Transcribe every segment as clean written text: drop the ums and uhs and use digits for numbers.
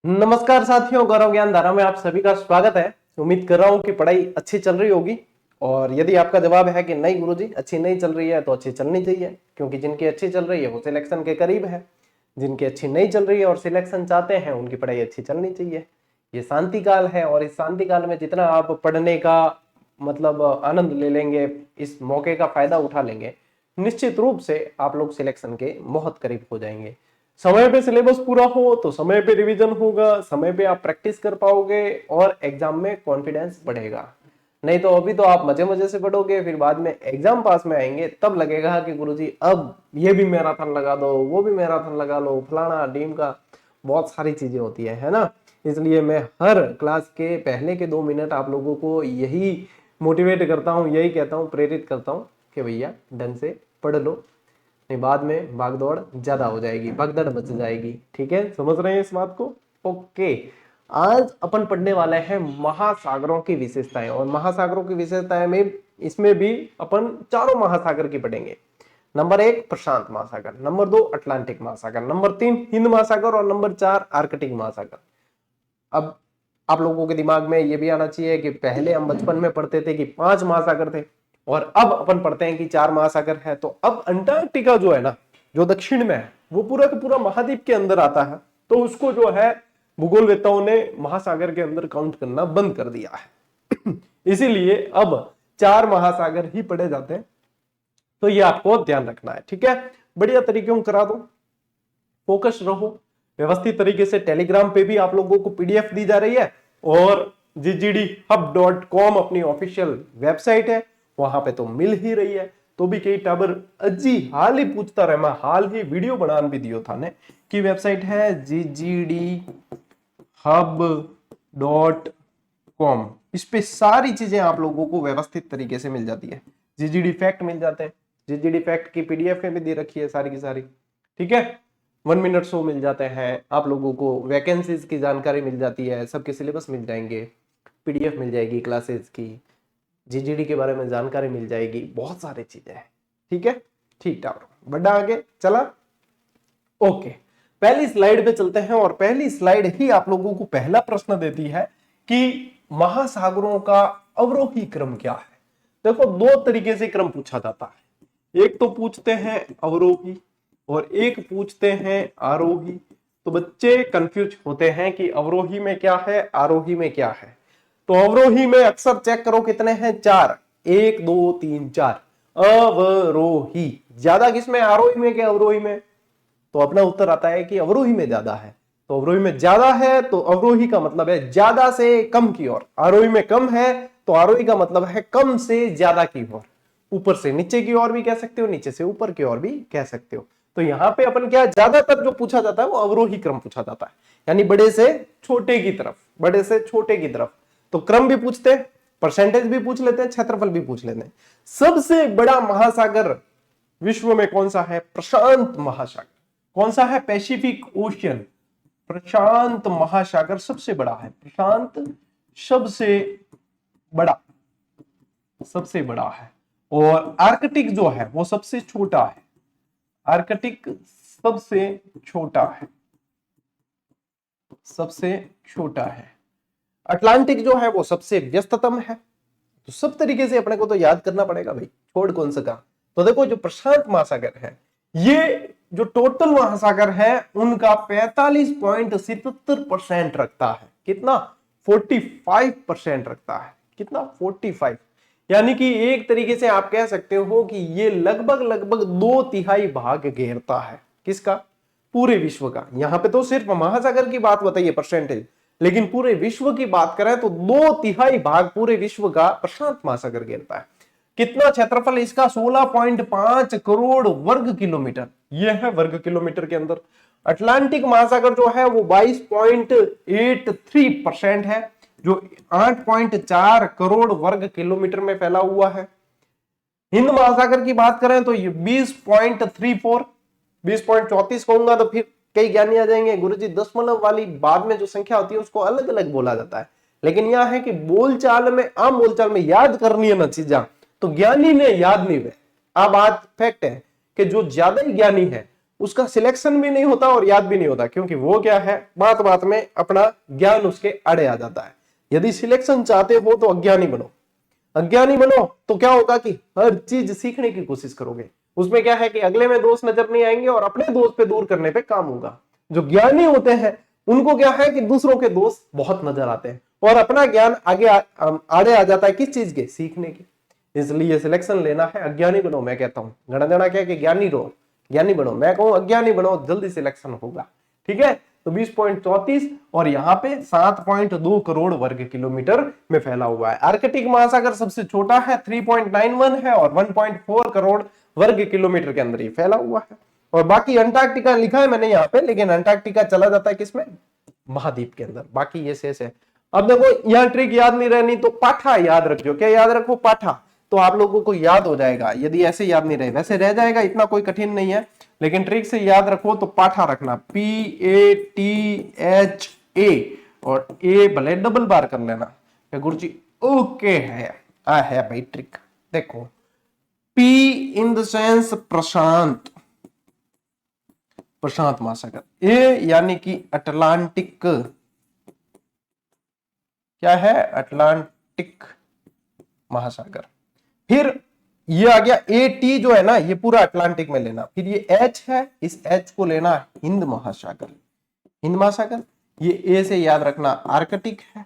नमस्कार साथियों, गौरव ज्ञान धारा में आप सभी का स्वागत है। उम्मीद कर रहा हूं कि पढ़ाई अच्छी चल रही होगी। और यदि आपका जवाब है कि नहीं गुरुजी अच्छी नहीं चल रही है तो अच्छी चलनी चाहिए, क्योंकि जिनकी अच्छी चल रही है वो सिलेक्शन के करीब है, जिनकी अच्छी नहीं चल रही है और सिलेक्शन चाहते हैं उनकी पढ़ाई अच्छी चलनी चाहिए। ये शांति काल है और इस शांति काल में जितना आप पढ़ने का मतलब आनंद ले लेंगे, इस मौके का फायदा उठा लेंगे, निश्चित रूप से आप लोग सिलेक्शन के बहुत करीब हो जाएंगे। समय पे सिलेबस पूरा हो तो समय पे रिवीजन होगा, समय पे आप प्रैक्टिस कर पाओगे और एग्जाम में कॉन्फिडेंस बढ़ेगा। नहीं तो अभी तो आप मजे मजे से पढ़ोगे, फिर बाद में एग्जाम पास में आएंगे तब लगेगा कि गुरुजी अब ये भी मैराथन लगा दो, वो भी मैराथन लगा लो, फलाना टीम का बहुत सारी चीजें होती है ना। इसलिए मैं हर क्लास के पहले के 2 मिनट आप लोगों को यही मोटिवेट करता हूँ, यही कहता हूँ, प्रेरित करता हूँ कि भैया ढंग से पढ़ लो, नहीं बाद में भागदौड़ ज्यादा हो जाएगी, भगदड़ मच जाएगी। ठीक है, समझ रहे हैं इस बात को? ओके, आज अपन पढ़ने वाले हैं महासागरों की विशेषताएं। और महासागरों की विशेषताएं में इसमें भी अपन चारों महासागर की पढ़ेंगे। नंबर 1 प्रशांत महासागर, नंबर 2 अटलांटिक महासागर, नंबर 3 हिंद महासागर और नंबर 4 आर्कटिक महासागर। अब आप लोगों के दिमाग में ये भी आना चाहिए कि पहले हम बचपन में पढ़ते थे कि 5 महासागर थे और अब अपन पढ़ते हैं कि 4 महासागर है। तो अब अंटार्कटिका जो है ना, जो दक्षिण में है, वो पूरा का पूरा महाद्वीप के अंदर आता है, तो उसको जो है भूगोलवेत्ताओं ने महासागर के अंदर काउंट करना बंद कर दिया है। इसीलिए अब 4 महासागर ही पढ़े जाते हैं। तो ये आपको ध्यान रखना है, ठीक है। बढ़िया तरीके से करा दो, फोकस रहो, व्यवस्थित तरीके से। टेलीग्राम पे भी आप लोगों को पीडीएफ दी जा रही है और ggdhub.com अपनी ऑफिशियल वेबसाइट है, वहां पे तो मिल ही रही है। तो भी कई टाबर अजी हाल ही पूछता रहे, मैं हाल ही वीडियो बनान भी दियो था ने की वेबसाइट है ggdhub.com। इस पे सारी चीजें आप लोगों को व्यवस्थित तरीके से मिल जाती है। जीजीडी फैक्ट मिल जाते हैं, जीजीडी फैक्ट की पीडीएफ में भी दे रखी है सारी की सारी, ठीक है। 1 मिनट शो मिल जाते हैं आप लोगों को, वैकेंसीज की जानकारी मिल जाती है, सबके सिलेबस मिल जाएंगे, पीडीएफ मिल जाएगी क्लासेस की, जीजीडी के बारे में जानकारी मिल जाएगी, बहुत सारी चीजें हैं, ठीक है। ठीक ठाक, बड़ा आगे चला। ओके, पहली स्लाइड पे चलते हैं और पहली स्लाइड ही आप लोगों को पहला प्रश्न देती है कि महासागरों का अवरोही क्रम क्या है। देखो, 2 तरीके से क्रम पूछा जाता है, एक तो पूछते हैं अवरोही और एक पूछते हैं आरोही। तो बच्चे कंफ्यूज होते हैं कि अवरोही में क्या है, आरोही में क्या है। तो अवरोही में अक्सर चेक करो कितने हैं, 4, 1 2 3 4 अवरोही। ज्यादा किसमें, आरोही में कि अवरोही में? तो अपना उत्तर आता है कि अवरोही में ज्यादा है। तो अवरोही में ज्यादा है तो अवरोही का मतलब है ज्यादा से कम की ओर, आरोही में कम है तो आरोही का मतलब है कम से ज्यादा की ओर। ऊपर से नीचे की ओर भी कह सकते हो, नीचे से ऊपर की ओर भी कह सकते हो। तो यहां पे अपन क्या, ज्यादातर जो पूछा जाता है वो अवरोही क्रम पूछा जाता है, यानी बड़े से छोटे की तरफ, बड़े से छोटे की तरफ। तो क्रम भी पूछते हैं, परसेंटेज भी पूछ लेते हैं, क्षेत्रफल भी पूछ लेते हैं। सबसे बड़ा महासागर विश्व में कौन सा है? प्रशांत महासागर। कौन सा है? Pacific ocean. प्रशांत महासागर सबसे बड़ा है, प्रशांत सबसे बड़ा, सबसे बड़ा है। और आर्कटिक जो है वो सबसे छोटा है, आर्कटिक सबसे छोटा है, सबसे छोटा है। अटलांटिक जो है वो सबसे व्यस्ततम है। तो सब तरीके से अपने को तो याद करना पड़ेगा भाई, छोड़ कौन सा का। तो देखो, जो प्रशांत महासागर है, ये जो टोटल महासागर है उनका 45.77% रखता है। कितना? 45% रखता है। कितना? 45। यानी कि एक तरीके से आप कह सकते हो कि ये लगभग लगभग 2/3 भाग घेरता है। किसका? पूरे विश्व का। यहां पे तो सिर्फ महासागर की बात बताइए परसेंटेज, लेकिन पूरे विश्व की बात करें तो 2/3 भाग पूरे विश्व का प्रशांत महासागर घेरता है। कितना क्षेत्रफल इसका? 16.5 करोड़ वर्ग किलोमीटर। यह है वर्ग किलोमीटर के अंदर। अटलांटिक महासागर जो है वो 22.83% है, जो 8.4 करोड़ वर्ग किलोमीटर में फैला हुआ है। हिंद महासागर की बात करें तो ये 20.34, 20.34 कहूंगा तो फिर कई ज्ञानी आ जाएंगे, गुरुजी दशमलव वाली बाद में जो संख्या होती है उसको अलग अलग बोला जाता है। लेकिन यह है कि बोलचाल में, आम बोलचाल में याद करनी है ना चीजा, तो ज्ञानी ने याद नहीं हुए। अब बात फैक्ट है कि जो ज्यादा ही ज्ञानी है उसका सिलेक्शन भी नहीं होता और याद भी नहीं होता, क्योंकि वो क्या है, बात बात में अपना ज्ञान उसके अड़े आ जाता है। यदि सिलेक्शन चाहते हो तो अज्ञानी बनो। अज्ञानी बनो तो क्या होगा कि हर चीज सीखने की कोशिश करोगे। उसमें क्या है कि अगले में दोष नजर नहीं आएंगे और अपने दोष पे दूर करने पे काम होगा। जो ज्ञानी होते हैं उनको क्या है कि दूसरों के दोष बहुत नजर आते हैं और अपना ज्ञान आगे आड़े आ जाता है किस चीज के, सीखने की। इसलिए सिलेक्शन लेना है, अज्ञानी बनो। मैं कहता हूं गणना क्या कि ज्ञानी रहो, ज्ञानी बनो। मैं कहूं अज्ञानी बनो, जल्दी सिलेक्शन होगा। ठीक है, तो 20.34 और यहाँ पे 7.2 करोड़ वर्ग किलोमीटर में फैला हुआ है। आर्कटिक महासागर सबसे छोटा है, 3.91 है और 1.4 करोड़ वर्ग किलोमीटर के अंदर ही फैला हुआ है। और बाकी अंटार्कटिका लिखा है मैंने यहाँ पे, लेकिन अंटार्कटिका चला जाता है किसमें, महाद्वीप के अंदर। बाकी ये शेष है। अब देखो यहाँ ट्रिक याद नहीं रहनी तो पाठा याद रखो। क्या याद रखो, पाठा, तो आप लोगों को याद हो जाएगा। यदि ऐसे याद नहीं रहे, वैसे रह जाएगा, इतना कोई कठिन नहीं है, लेकिन ट्रिक से याद रखो तो पाठा रखना, PATHA, और ए भले डबल बार कर लेना। गुरुजी ओके है, आ है भाई ट्रिक। देखो P इन द सेंस प्रशांत, प्रशांत महासागर। ए यानी कि अटलांटिक, क्या है, अटलांटिक महासागर। फिर ये आ गया AT जो है ना, ये पूरा अटलांटिक में लेना। फिर ये H है, इस H को लेना हिंद महासागर, हिंद महासागर। ये A से याद रखना आर्कटिक है,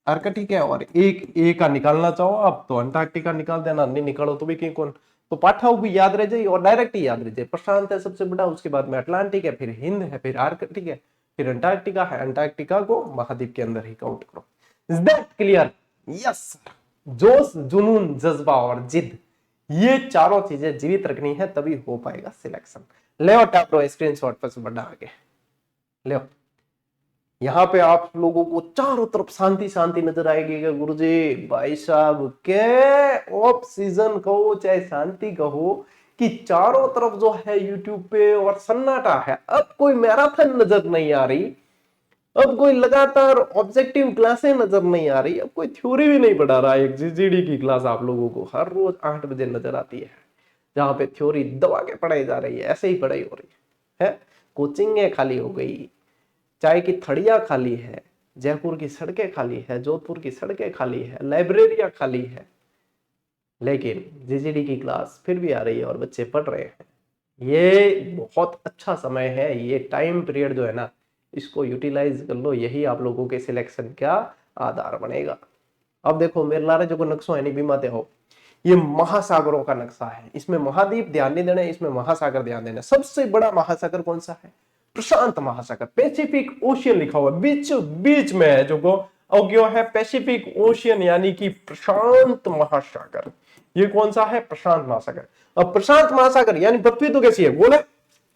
आर्कटिक है। और एक ए का निकालना चाहो आप तो अंटार्कटिका निकाल देना, नहीं निकालो तो भी कहीं कौन, तो पाठा भी याद रह जाए और डायरेक्ट ही याद रह जाए। प्रशांत है सबसे बड़ा, उसके बाद में अटलांटिक है, फिर हिंद है, फिर आर्कटिक है, फिर अंटार्कटिका है। अंटार्कटिका को महाद्वीप के अंदर ही काउंट करो। Is that clear? Yes sir. जोश, जुनून, जज्बा और जिद, ये चारों चीजें जीवित रखनी है, तभी हो पाएगा सिलेक्शन। ले टैप लो स्क्रीनशॉट पर से बढ़ा आगे ले। यहाँ पे आप लोगों को चारों तरफ शांति शांति नजर आएगी। गुरुजी भाई साहब के ऑफ सीजन कहो चाहे शांति कहो कि चारों तरफ जो है यूट्यूब पे और सन्नाटा है। अब कोई मैराथन नजर नहीं आ रही, अब कोई लगातार ऑब्जेक्टिव क्लासें नजर नहीं आ रही, अब कोई थ्योरी भी नहीं पढ़ा रहा है। एक GGD की क्लास आप लोगों को हर रोज 8 बजे नजर आती है, जहां पे थ्योरी दबा के पढ़ाई जा रही है। ऐसे ही पढ़ाई हो रही है। कोचिंगें खाली हो गई, चाय की थड़ियां खाली है, जयपुर की सड़कें खाली है, जोधपुर की सड़कें खाली है, लाइब्रेरियां खाली है, लेकिन GGD की क्लास फिर भी आ रही है और बच्चे पढ़ रहे हैं। ये बहुत अच्छा समय है, ये टाइम पीरियड जो है ना, इसको यूटिलाइज कर लो। यही आप लोगों के सिलेक्शन का आधार बनेगा। अब देखो मेरे लारे जो नक्शो है नहीं बीमाते हो, ये महासागरों का नक्शा है। इसमें महाद्वीप ध्यान नहीं देना, इसमें महासागर ध्यान देना। सबसे बड़ा महासागर कौन सा है? प्रशांत महासागर, पैसिफिक ओशियन लिखा हुआ बीच बीच में है, जो क्यों है पैसिफिक ओशियन यानी कि प्रशांत महासागर। ये कौन सा है? प्रशांत महासागर। अब प्रशांत महासागर यानी पृथ्वी तो कैसी है? गोल है,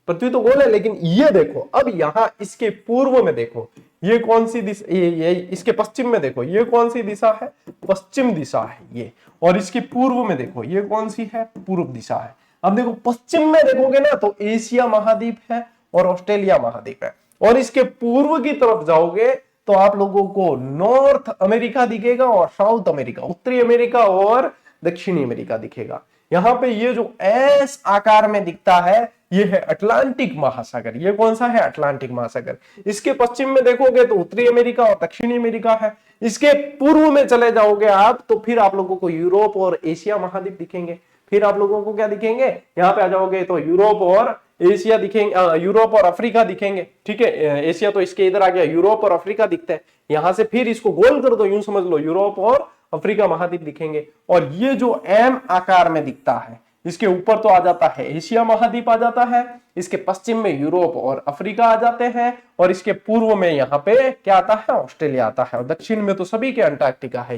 पृथ्वी तो गोल है, लेकिन ये देखो अब यहां इसके पूर्व में देखो, ये कौन सी दिशा, ये इसके पश्चिम में देखो, ये कौन सी दिशा है? पश्चिम दिशा है ये। और इसके पूर्व में देखो, ये कौन सी है? पूर्व दिशा है। अब देखो पश्चिम में देखोगे ना तो एशिया महाद्वीप है और ऑस्ट्रेलिया महाद्वीप है। और इसके पूर्व की तरफ जाओगे तो आप लोगों को नॉर्थ अमेरिका दिखेगा और साउथ अमेरिका, उत्तरी अमेरिका और दक्षिणी अमेरिका दिखेगा। यहाँ पे ये जो एस आकार में दिखता है, ये है अटलांटिक महासागर। ये कौन सा है? अटलांटिक महासागर। इसके पश्चिम में देखोगे तो उत्तरी अमेरिका और दक्षिणी अमेरिका है। इसके पूर्व में चले जाओगे आप तो फिर आप लोगों को यूरोप और एशिया महाद्वीप दिखेंगे। फिर आप लोगों को क्या दिखेंगे? यहाँ पे आ जाओगे तो यूरोप और एशिया दिखेंगे, यूरोप और अफ्रीका दिखेंगे। ठीक है, एशिया तो इसके इधर आ गया, यूरोप और अफ्रीका दिखते हैं। यहां से फिर इसको गोल कर दो, यूं समझ लो यूरोप और अफ्रीका महाद्वीप दिखेंगे। और ये जो एम आकार में दिखता है, इसके ऊपर तो आ जाता है एशिया महाद्वीप आ जाता है, इसके पश्चिम में यूरोप और अफ्रीका आ जाते हैं, और इसके पूर्व में यहाँ पे क्या आता है? ऑस्ट्रेलिया आता है। और दक्षिण में तो सभी के अंटार्कटिका है,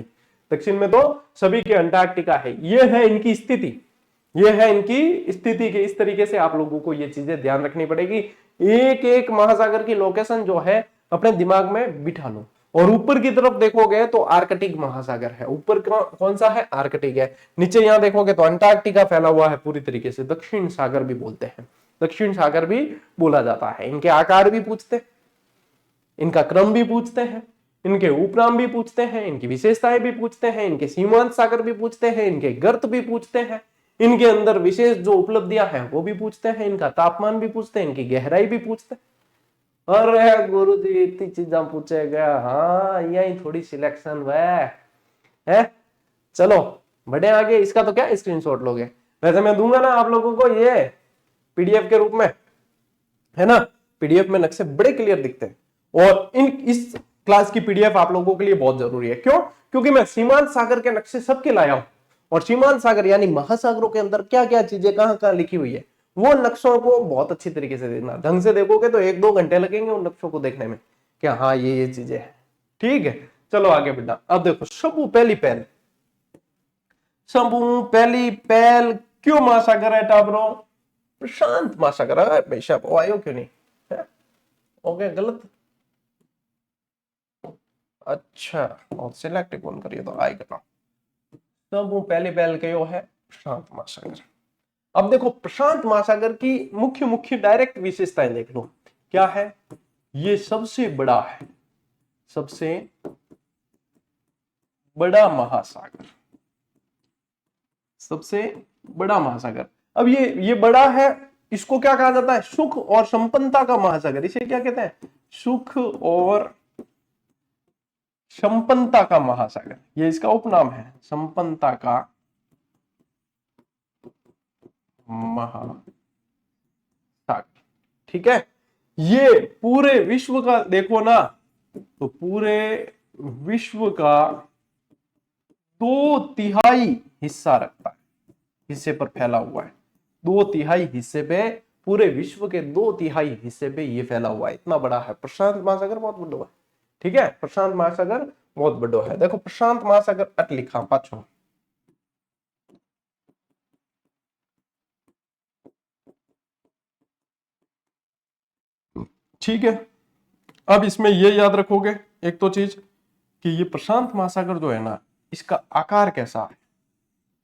दक्षिण में तो सभी के अंटार्कटिका है। ये है इनकी स्थिति, ये है इनकी स्थिति के। इस तरीके से आप लोगों को ये चीजें ध्यान रखनी पड़ेगी। एक एक महासागर की लोकेशन जो है अपने दिमाग में बिठा लो। और ऊपर की तरफ देखोगे तो आर्कटिक महासागर है, ऊपर कौन सा है? आर्कटिक है। नीचे यहां देखोगे तो अंटार्कटिका फैला हुआ है पूरी तरीके से। दक्षिण सागर भी बोलते हैं, दक्षिण सागर भी बोला जाता है। इनके आकार भी पूछते हैं, इनका क्रम भी पूछते हैं, इनके उपनाम भी पूछते हैं, इनकी विशेषताएं भी पूछते हैं, इनके सीमांत सागर भी पूछते हैं, इनके गर्त भी पूछते हैं, इनके अंदर विशेष जो उपलब्धियां हैं वो भी पूछते हैं, इनका तापमान भी पूछते हैं, इनकी गहराई भी पूछते हैं। अरे गुरु जी इतनी चीजा पूछेगा, हाँ यही थोड़ी सिलेक्शन वह है। चलो बढ़े आगे, इसका तो क्या स्क्रीनशॉट लोगे, वैसे मैं दूंगा ना आप लोगों को ये पीडीएफ के रूप में, है ना। पीडीएफ में नक्शे बड़े क्लियर दिखते हैं और इस क्लास की पीडीएफ आप लोगों के लिए बहुत जरूरी है। क्यों? क्योंकि मैं सीमांत सागर के नक्शे सबके लाया हूं और सीमांत सागर यानी महासागरों के अंदर क्या क्या चीजें कहां कहां लिखी हुई है वो नक्शों को बहुत अच्छी तरीके से देखना। ढंग से देखोगे तो 1-2 घंटे लगेंगे उन नक्शों को देखने में कि हाँ ये चीजें हैं। ठीक है, चलो आगे बढ़ना। अब देखो शंभू पहली पहल, शंभू पहली पहल क्यों महासागर है टाबरो? प्रशांत महासागर है भाई साहब, वो आयो क्यों नहीं है? ओके गलत, अच्छा और सिलेक्ट कौन करिए तो आएगा ना। शंभू पहली पहल क्यों है? प्रशांत महासागर। अब देखो प्रशांत महासागर की मुख्य मुख्य डायरेक्ट विशेषताएं देख लो, क्या है? ये सबसे बड़ा है, सबसे बड़ा महासागर, सबसे बड़ा महासागर। अब ये बड़ा है, इसको क्या कहा जाता है? सुख और संपन्नता का महासागर। इसे क्या कहते हैं? सुख और संपन्नता का महासागर, ये इसका उपनाम है, संपन्नता का महासागर। ठीक है, ये पूरे विश्व का देखो ना तो पूरे विश्व का 2/3 हिस्सा रखता है, हिस्से पर फैला हुआ है। 2/3 हिस्से पे, पूरे विश्व के 2/3 हिस्से पे ये फैला हुआ है। इतना बड़ा है प्रशांत महासागर, बहुत बड़ा है। ठीक है, प्रशांत महासागर बहुत बड़ा है। देखो प्रशांत महासागर अट लिखा पाछो, ठीक है। अब इसमें ये याद रखोगे एक तो चीज कि ये प्रशांत महासागर जो है ना, इसका आकार कैसा है,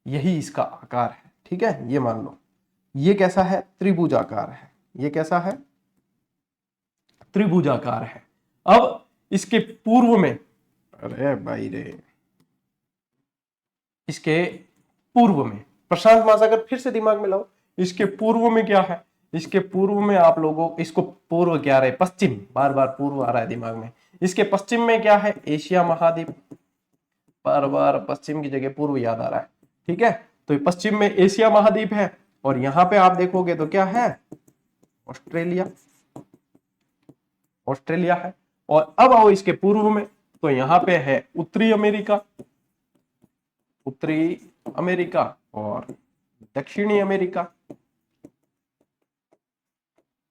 यही इसका आकार है। ठीक है, ये मान लो ये कैसा है? त्रिभुजाकार है। ये कैसा है? त्रिभुजाकार है। अब इसके पूर्व में, अरे भाई रे, इसके पूर्व में प्रशांत महासागर फिर से दिमाग में लाओ, इसके पूर्व में क्या है? इसके पूर्व में आप लोगों, इसको पूर्व क्या रहे? पश्चिम, बार बार पूर्व आ रहा है दिमाग में। इसके पश्चिम में क्या है? एशिया महाद्वीप, बार बार पश्चिम की जगह पूर्व याद आ रहा है। ठीक है, तो पश्चिम में एशिया महाद्वीप है और यहां पे आप देखोगे तो क्या है? ऑस्ट्रेलिया, ऑस्ट्रेलिया है। और अब आओ इसके पूर्व में, तो यहां पे है उत्तरी अमेरिका, उत्तरी अमेरिका और दक्षिणी अमेरिका।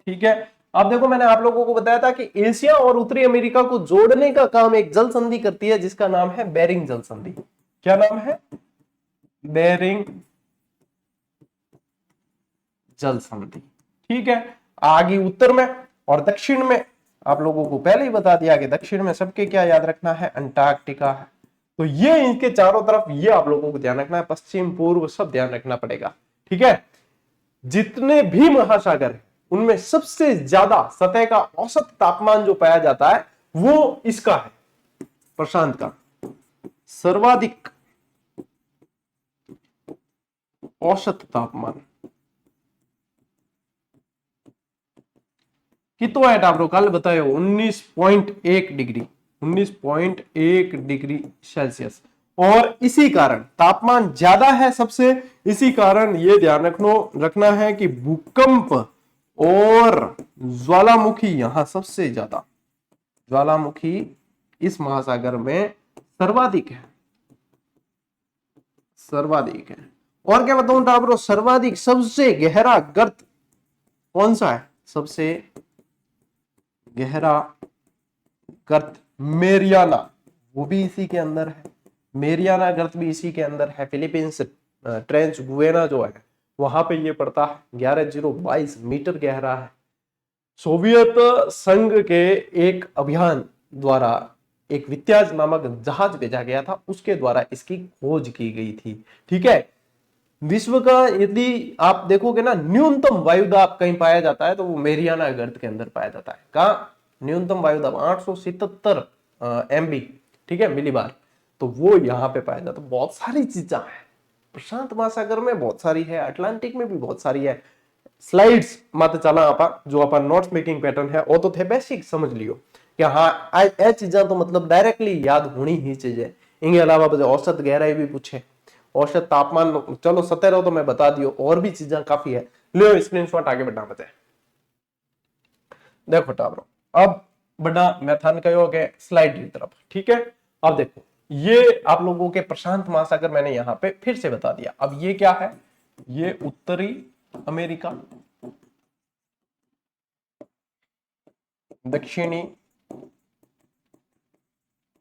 ठीक है, अब देखो मैंने आप लोगों को बताया था कि एशिया और उत्तरी अमेरिका को जोड़ने का काम एक जल संधि करती है जिसका नाम है बेरिंग जल संधि। क्या नाम है? बेरिंग जल संधि। ठीक है, आगे उत्तर में और दक्षिण में आप लोगों को पहले ही बता दिया कि दक्षिण में सबके क्या याद रखना है? अंटार्कटिका है। तो ये इनके चारों तरफ ये आप लोगों को ध्यान रखना है, पश्चिम पूर्व सब ध्यान रखना पड़ेगा। ठीक है, जितने भी महासागर है उनमें सबसे ज्यादा सतह का औसत तापमान जो पाया जाता है वो इसका है, प्रशांत का। सर्वाधिक औसत तापमान कितना है टाबरो? कल बताए 19.1 डिग्री, 19.1 डिग्री सेल्सियस। और इसी कारण तापमान ज्यादा है सबसे, इसी कारण ये ध्यान रखना है कि भूकंप और ज्वालामुखी यहां सबसे ज्यादा, ज्वालामुखी इस महासागर में सर्वाधिक है, सर्वाधिक है। और क्या बताऊं टाबरो? सर्वाधिक सबसे गहरा गर्त कौन सा है? सबसे गहरा गर्त मेरियाना, वो भी इसी के अंदर है। मेरियाना गर्त भी इसी के अंदर है। फिलीपींस ट्रेंच गुएना जो है वहां पे ये पड़ता है, 11,022 मीटर गहरा है। सोवियत संघ के एक अभियान द्वारा एक वित्याज नामक जहाज भेजा गया था, उसके द्वारा इसकी खोज की गई थी। ठीक है, विश्व का यदि आप देखोगे ना न्यूनतम वायुदाब कहीं पाया जाता है तो वो मेरियाना गर्त के अंदर पाया जाता है। कहा? न्यूनतम वायुदाब 877 MB, ठीक है, मिलीबार, तो वो यहाँ पे पाया जाता है। बहुत सारी चीजें हैं, प्रशांत महासागर में बहुत सारी है, अटलांटिक में भी बहुत सारी है। स्लाइड्स मत चला आप जो अपन नोट्स मेकिंग पैटर्न है वो तो थे बेसिक समझ लियो कि हाँ ए चीजा तो मतलब डायरेक्टली याद होनी ही चाहिए। इनके अलावा बजे औसत गहराई भी पूछे, औसत तापमान, चलो सतह रहो तो मैं बता दियो, और भी चीजें काफी है। लियो स्क्रीनशॉट आगे बढ़ना बचे। देखो टाबरो अब बड़ा मैथन कहो के स्लाइड की तरफ, ठीक है। अब देखो ये आप लोगों के प्रशांत महासागर मैंने यहां पे फिर से बता दिया। अब ये क्या है, ये उत्तरी अमेरिका, दक्षिणी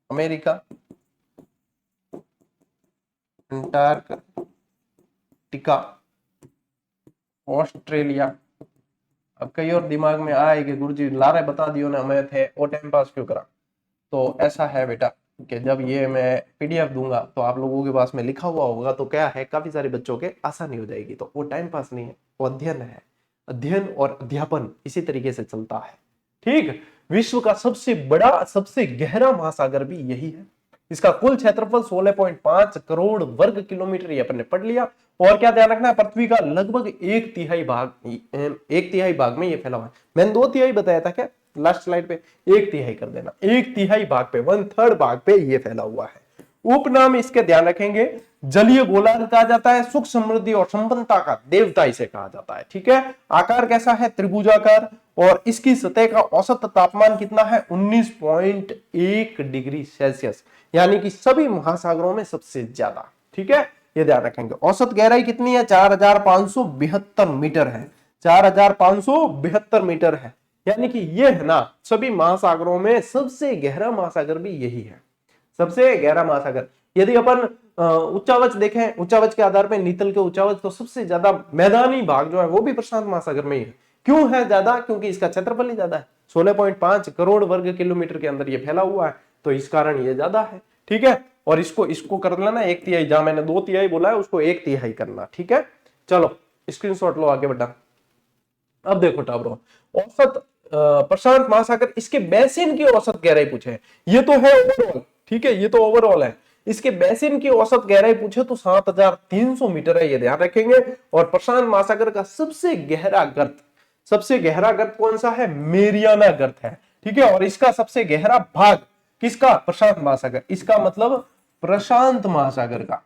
अमेरिका, अंटार्कटिका, ऑस्ट्रेलिया। अब कई और दिमाग में आए कि गुरुजी लारे बता दियो ना, मैं थे वो टाइम पास क्यों करा। तो ऐसा है बेटा कि जब ये मैं पीडीएफ दूंगा तो आप लोगों के पास में लिखा हुआ होगा तो क्या है, काफी सारे बच्चों के आसानी हो जाएगी। तो वो टाइम पास नहीं है, वो अध्ययन है। अध्ययन और अध्यापन इसी तरीके से चलता है, ठीक। विश्व का सबसे बड़ा सबसे गहरा महासागर भी यही है। इसका कुल क्षेत्रफल 16.5 करोड़ वर्ग किलोमीटर ये अपन ने पढ़ लिया। और क्या ध्यान रखना है, पृथ्वी का लगभग एक तिहाई भाग में ये फैला हुआ है। मैंने 2/3 बताया था क्या लास्ट स्लाइड पे, 1/3 कर देना, 1/3 भाग पे, 1/3 भाग पे ये फैला हुआ है। उपनाम इसके ध्यान रखेंगे, जलीय गोलार्ध कहा जाता है, सुख समृद्धि और संपन्नता का देवता इसे कहा जाता है, ठीक है। आकार कैसा है, त्रिभुजाकार, और इसकी सतह का औसत तापमान कितना है, 19.1 डिग्री सेल्सियस, यानी कि सभी महासागरों में सबसे ज्यादा, ठीक है। ये ध्यान रखेंगे। औसत गहराई कितनी है, 4572 मीटर है, 4572 मीटर है, यानी कि ये है ना सभी महासागरों में सबसे गहरा महासागर भी यही है, सबसे गहरा महासागर। यदि अपन उच्चावच देखें, उच्चावच के आधार पर नीतल के उच्चावच, तो सबसे ज्यादा मैदानी भाग जो है वो भी प्रशांत महासागर में ही है। क्यों है ज्यादा, क्योंकि इसका क्षेत्रफल ही ज्यादा है, 16.5 करोड़ वर्ग किलोमीटर के अंदर ये फैला हुआ है, तो इस कारण ये ज्यादा है, ठीक है। और इसको कर लेना 1/3, जहां मैंने 2/3 बोला है उसको 1/3 करना, ठीक है। चलो स्क्रीनशॉट लो, आगे बढ़ा। अब देखो टाबरो, औसत प्रशांत महासागर, इसके बेसिन की औसत गहराई पूछे, ये तो है ओवरऑल, ठीक है, ये तो ओवरऑल है। इसके बेसिन की औसत गहराई पूछे तो 7300 मीटर है, ये ध्यान रखेंगे। और प्रशांत महासागर का सबसे गहरा गर्त कौन सा है, मेरियाना गर्त है, ठीक है। और इसका सबसे गहरा भाग किसका, प्रशांत महासागर, इसका मतलब प्रशांत महासागर का।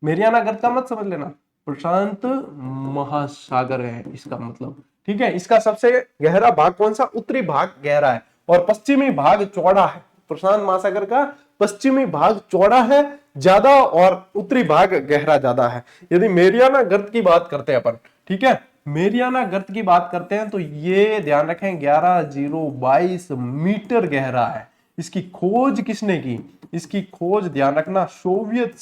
मेरियाना गर्त का मत समझ लेना, प्रशांत महासागर है इसका मतलब, ठीक है। इसका सबसे गहरा भाग कौन सा, उत्तरी भाग गहरा है और पश्चिमी भाग चौड़ा है। प्रशांत महासागर का पश्चिमी भाग चौड़ा है ज्यादा और उत्तरी भाग गहरा ज्यादा है। यदि मेरियाना गर्त की बात करते हैं अपन, ठीक है, मेरियाना गर्त की बात करते हैं तो ये ध्यान रखें 11,022 मीटर गहरा है। इसकी खोज किसने की, इसकी खोज ध्यान रखना सोवियत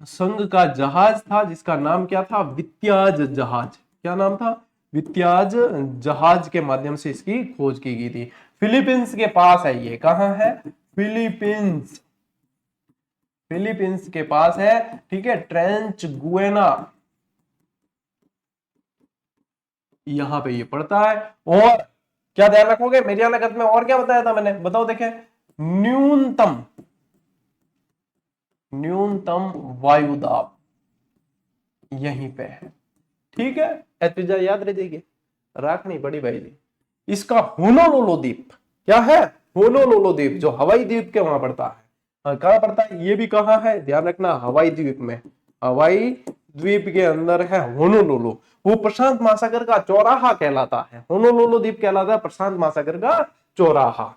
संघ का जहाज था, जिसका नाम क्या था, वित्याज जहाज। क्या नाम था, वित्याज जहाज के माध्यम से इसकी खोज की गई थी। फिलीपींस के पास है ये, कहां है, फिलीपींस के पास है, ठीक है। ट्रेंच गुएना यहां पे ये पड़ता है। और क्या ध्यान रखोगे, मेरियाना गर्त में और क्या बताया था मैंने, बताओ देखें, न्यूनतम वायुदाब यहीं पे है, ठीक है। एतजा याद रह जाएगी, राखनी बड़ी भाई जी। इसका होनोलुलु द्वीप क्या है, होनोलुलु द्वीप जो हवाई द्वीप के वहां पड़ता है, कहां पड़ता है, ये भी कहां है, ध्यान रखना हवाई द्वीप में, हवाई द्वीप के अंदर है होनोलुलु। वो प्रशांत महासागर का चौराहा कहलाता है, होनोलुलु द्वीप कहलाता है प्रशांत महासागर का चौराहा।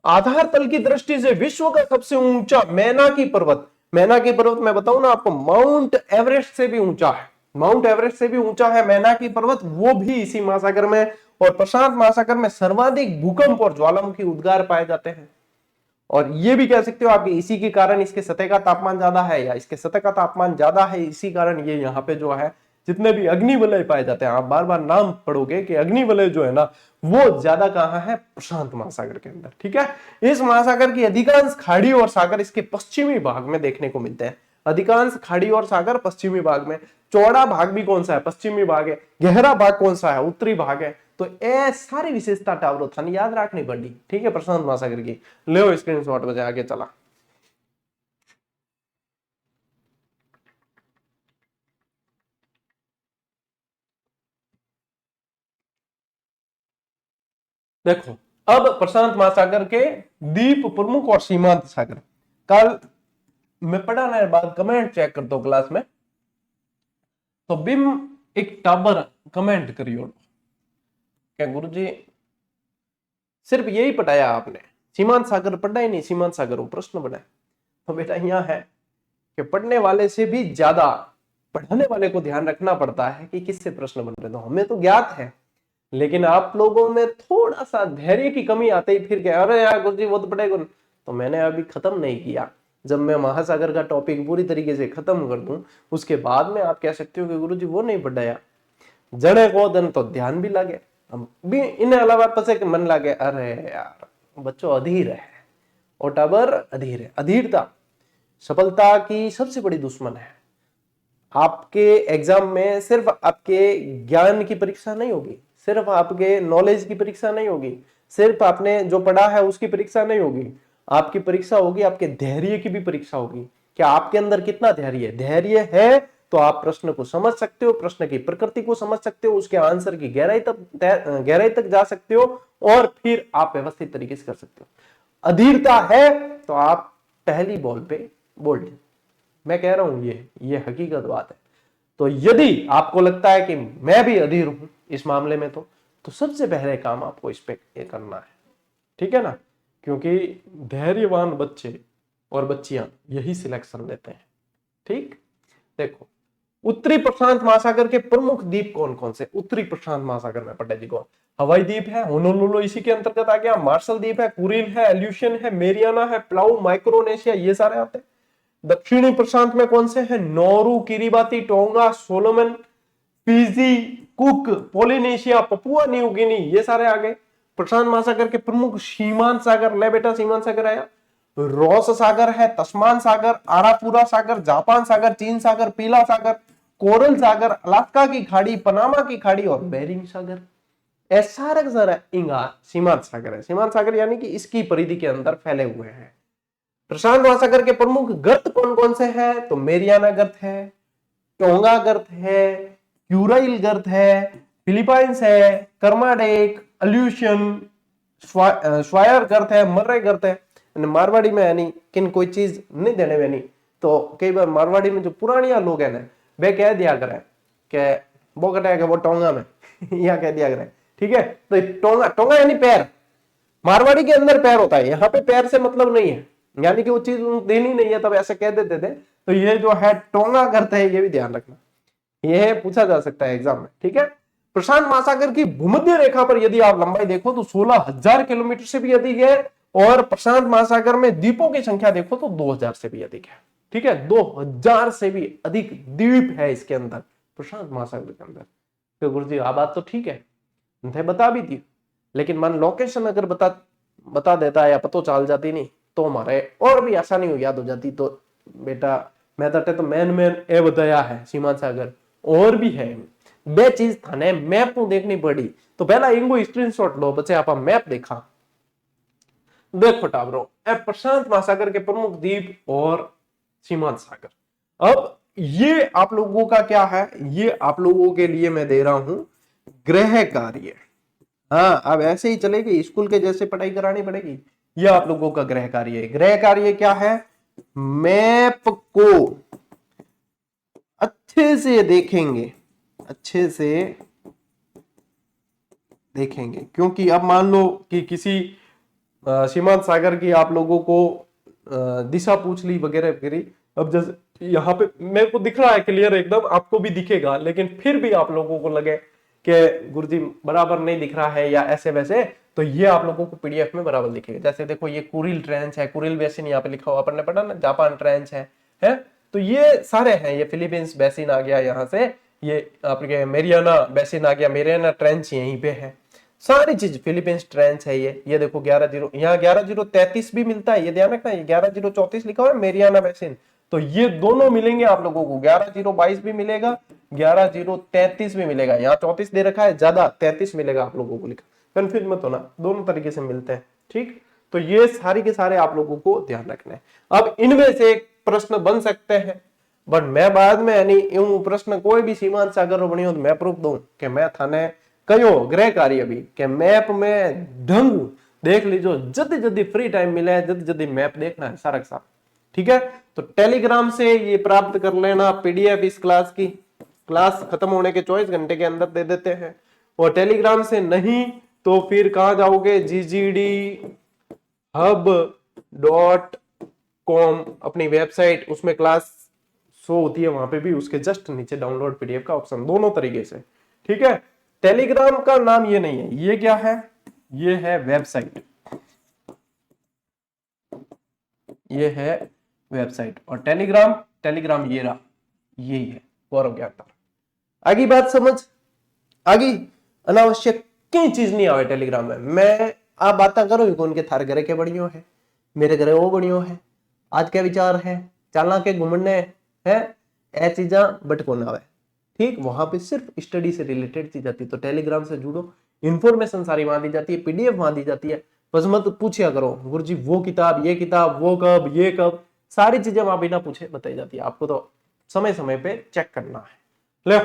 आधार तल की दृष्टि से विश्व का सबसे ऊंचा मैनाकी पर्वत मैं बताऊं ना आपको, माउंट एवरेस्ट से भी ऊंचा है, माउंट एवरेस्ट से भी ऊंचा है मैनाकी पर्वत, वो भी इसी महासागर में। और प्रशांत महासागर में सर्वाधिक भूकंप और ज्वालामुखी उद्गार पाए जाते हैं। और ये भी कह सकते हो आप इसी के कारण इसके सतह का तापमान ज्यादा है, या इसके सतह का तापमान ज्यादा है, इसी कारण ये यहाँ पे जो है जितने भी अग्निवलय पाए जाते हैं, आप बार बार नाम पढ़ोगे कि अग्निवलय जो है ना वो ज्यादा कहां है, प्रशांत महासागर के अंदर, ठीक है। इस महासागर की अधिकांश खाड़ी और सागर इसके पश्चिमी भाग में देखने को मिलते हैं, अधिकांश खाड़ी और सागर पश्चिमी भाग में। चौड़ा भाग भी कौन सा है, पश्चिमी भाग है। गहरा भाग कौन सा है, उत्तरी भाग है। तो ये सारी विशेषता टावरो थाने याद रखनी पड़ी, ठीक है, प्रशांत महासागर की। ले स्क्रीनशॉट बजे आगे चला। देखो अब प्रशांत महासागर के द्वीप प्रमुख और सीमांत सागर। कल मैं पढ़ाने के बाद कमेंट चेक करता हूं क्लास में, तो बिम एक टाबर कमेंट करियो क्या गुरुजी सिर्फ यही पढ़ाया आपने, सीमांत सागर पढ़ा ही नहीं, सीमांत सागर वो प्रश्न बनाए। तो बेटा यहां है कि पढ़ने वाले से भी ज्यादा पढ़ाने वाले को ध्यान रखना पड़ता है कि किससे प्रश्न बन रहे। तो हमें तो ज्ञात है, लेकिन आप लोगों में थोड़ा सा धैर्य की कमी आते ही फिर क्या, अरे यार गुरुजी वो तो पढ़ेगा। तो मैंने अभी खत्म नहीं किया, जब मैं महासागर का टॉपिक पूरी तरीके से खत्म कर दूं उसके बाद में आप कह सकते हो कि गुरुजी वो नहीं पढ़ाया। जड़े को दन तो ध्यान भी लगे, भी इन्हें अलावा पसे के मन लगे, अरे यार बच्चों अधीर है, ओटाबर अधीर है। अधीरता सफलता की सबसे बड़ी दुश्मन है। आपके एग्जाम में सिर्फ आपके ज्ञान की परीक्षा नहीं होगी, सिर्फ आपके नॉलेज की परीक्षा नहीं होगी, सिर्फ आपने जो पढ़ा है उसकी परीक्षा नहीं होगी, आपकी परीक्षा होगी आपके धैर्य की भी परीक्षा होगी। क्या आपके अंदर कितना धैर्य है? धैर्य है तो आप प्रश्न को समझ सकते हो, प्रश्न की प्रकृति को समझ सकते हो, उसके आंसर की गहराई तक जा सकते हो और फिर आप व्यवस्थित तरीके से कर सकते हो। अधीरता है तो आप पहली बॉल पे बोल्ड। मैं कह रहा हूं ये हकीकत बात है। तो यदि आपको लगता है कि मैं भी अधीर हूं इस मामले में, तो सबसे पहले काम आपको इस पे करना है, ठीक है ना, क्योंकि धैर्यवान बच्चे और बच्चियां यही सिलेक्शन लेते हैं। ठीक, देखो उत्तरी प्रशांत महासागर के प्रमुख द्वीप कौन कौन से? उत्तरी प्रशांत महासागर में पटेल जी को हवाई द्वीप है, होनोलुलु इसी के अंतर्गत आ गया, मार्शल द्वीप है, कुरिल है, एल्यूशन है, मेरियाना है, प्लाऊ, माइक्रोनेशिया, ये सारे आते हैं। दक्षिणी प्रशांत में कौन से हैं? Nauru, Kiribati, tonga, Solomon, Fiji, cook, Polynesia, Papua New Guinea, ये सारे आ गए। प्रशांत महासागर के प्रमुख सीमांत सागर, ले बेटा सीमांत सागर आया, रोस सागर है, तस्मान सागर, आरापुरा सागर, जापान सागर, चीन सागर, पीला सागर, कोरल सागर, अलास्का की खाड़ी, पनामा की खाड़ी और बेरिंग सागर। ऐसा सारा इंगा सीमांत सागर है। सीमांत सागर यानी कि इसकी परिधि के अंदर फैले हुए हैं। प्रशांत महासागर के प्रमुख गर्त कौन कौन से हैं? तो मेरियाना गर्त है, टोंगा गर्त है, क्यूराइल गर्त है, फिलीपाइंस है, कर्माडेक, अल्यूशन, स्वायर गर्त है, मर्रे गर्त है। मारवाड़ी में यानी किन कोई चीज नहीं देने में नहीं, तो कई बार मारवाड़ी में जो पुरानिया लोग है ना, वे कह दिया करें कि वो कटे वो टोंगा में या कह दिया करें, ठीक है। तो टोंगा, टोंगा यानी पैर, मारवाड़ी के अंदर पैर होता है, यहाँ पे पैर से मतलब नहीं है, यानी कि वो चीज देनी नहीं है तब ऐसे कह देते थे। तो ये जो है टोंगा करता है, ये भी ध्यान रखना, ये पूछा जा सकता है एग्जाम में, ठीक है। प्रशांत महासागर की भूमध्य रेखा पर यदि आप लंबाई देखो तो 16,000 किलोमीटर से भी अधिक है, और प्रशांत महासागर में द्वीपों की संख्या देखो तो 2,000 से भी अधिक है, ठीक है। 2,000 से भी अधिक द्वीप है इसके अंदर, प्रशांत महासागर के अंदर। तो गुरुजी आ बात तो ठीक है, बता भी थी, लेकिन मान लोकेशन अगर बता देता या पतो चल जाती नहीं तो हमारे और भी आसानी हो याद हो जाती। तो बेटा मैं तो मैन ए बताया है सीमांत सागर, और भी है बे चीज थाने मैप तो देखनी पड़ी। तो पहला इंगो स्क्रीनशॉट लो बच्चे, आप मैप देखा देखो टाबरो, प्रशांत महासागर के प्रमुख द्वीप और सीमांत सागर। अब ये आप लोगों का क्या है, ये आप लोगों के लिए मैं दे रहा हूं गृह कार्य। हाँ, अब ऐसे ही चलेगी, स्कूल के जैसे पढ़ाई करानी पड़ेगी। यह आप लोगों का गृह कार्य है। गृह कार्य क्या है? मैप को अच्छे से देखेंगे, अच्छे से देखेंगे, क्योंकि अब मान लो कि किसी सीमांत सागर की आप लोगों को दिशा पूछ ली वगैरह वगैरह। अब जैसे यहाँ पे मेरे को दिख रहा है क्लियर एकदम, आपको भी दिखेगा, लेकिन फिर भी आप लोगों को लगे कि गुरुजी बराबर नहीं दिख रहा है या ऐसे वैसे, तो ये आप लोगों को पीडीएफ में बराबर दिखेगा। जैसे देखो ये कुरिल ट्रेंच है, कुरिल बेसिन यहाँ पे लिखा हुआ अपन ने पढ़ा ना, जापान ट्रेंच है। तो ये सारे हैं, ये फिलीपींस बेसिन आ गया यहाँ से, ये आपके मेरियाना बेसिन आ गया, मेरियाना ट्रेंच यहीं पे है, सारी चीज फिलीपींस ट्रेंच है। ये देखो 11 यहाँ 11,033 भी मिलता है, ये ध्यान रखना, ये 11,034 लिखा हुआ है मेरियाना बेसिन। तो ये दोनों मिलेंगे आप लोगों को, 11,022 भी मिलेगा, 11,033 भी मिलेगा। यहाँ 34 दे रखा है, ज्यादा 33 मिलेगा आप लोगों को लिखा, कंफ्यूज मत होना, दोनों तरीके से मिलते हैं, ठीक। तो ये सारी के सारे आप लोगों को ध्यान रखना है। अब इनमें से एक प्रश्न बन सकते हैं, बट मैं बाद में यानी यूं प्रश्न कोई भी सीमांत सागर बनी हो तो मैं प्रूफ दूं कि मैं थाने कयो गृह कार्य भी के मैप में ढंग देख लीजिए, जल्दी जल्दी फ्री टाइम मिले है, जल्दी जल्दी मैप देखना है सारा का सारा। ठीक है, तो टेलीग्राम से ये प्राप्त कर लेना पीडीएफ इस क्लास की। क्लास खत्म होने के 24 घंटे के अंदर दे देते हैं। और टेलीग्राम से नहीं तो फिर कहां जाओगे, ggdhub.com अपनी वेबसाइट, उसमें क्लास शो होती है, वहां पे भी उसके जस्ट नीचे डाउनलोड पीडीएफ का ऑप्शन, दोनों तरीके से। ठीक है, टेलीग्राम का नाम ये नहीं है, ये क्या है, ये है वेबसाइट, ये है वेबसाइट। और टेलीग्राम ये रहा, यही है गौरव ज्ञाता। आगे बात समझ आगे, अनावश्यक कई चीज नहीं आवे टेलीग्राम में। मैं आप बातें करो कौन के थारे घरे के बढ़ियो है, मेरे घरे वो बढ़ियो है, आज क्या विचार है, चलना के घूमने है, ए चीजा बट कौन आवे। ठीक, वहां पे सिर्फ स्टडी से रिलेटेड चीज आती है। तो टेलीग्राम से जुड़ो, इंफॉर्मेशन सारी वहां दी जाती है, पीडीएफ वहां दी जाती है। बस मत पूछिया करो गुरुजी वो किताब, ये किताब, वो कब, ये कब, सारी चीजें वहां बिना पूछे बताई जाती है। आपको तो समय समय पे चेक करना है। ले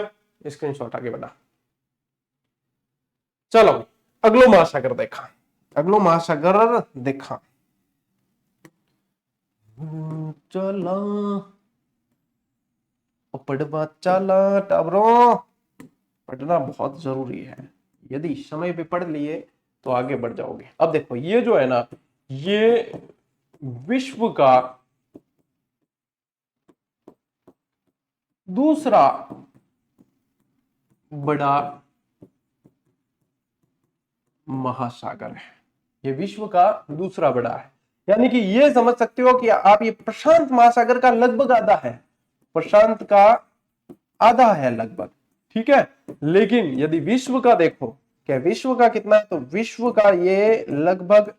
स्क्रीनशॉट आगे बढ़ा। चलो अगलो महासागर देखा, अगलो महासागर देखा। चला पढ़वा चला टाबरों, पढ़ना बहुत जरूरी है। यदि समय पे पढ़ लिए तो आगे बढ़ जाओगे। अब देखो ये जो है ना, ये विश्व का दूसरा बड़ा महासागर है, ये विश्व का दूसरा बड़ा है। यानी कि ये समझ सकते हो कि आप ये प्रशांत महासागर का लगभग आधा है, प्रशांत का आधा है लगभग। ठीक है, लेकिन यदि विश्व का देखो, क्या विश्व का कितना है, तो विश्व का ये लगभग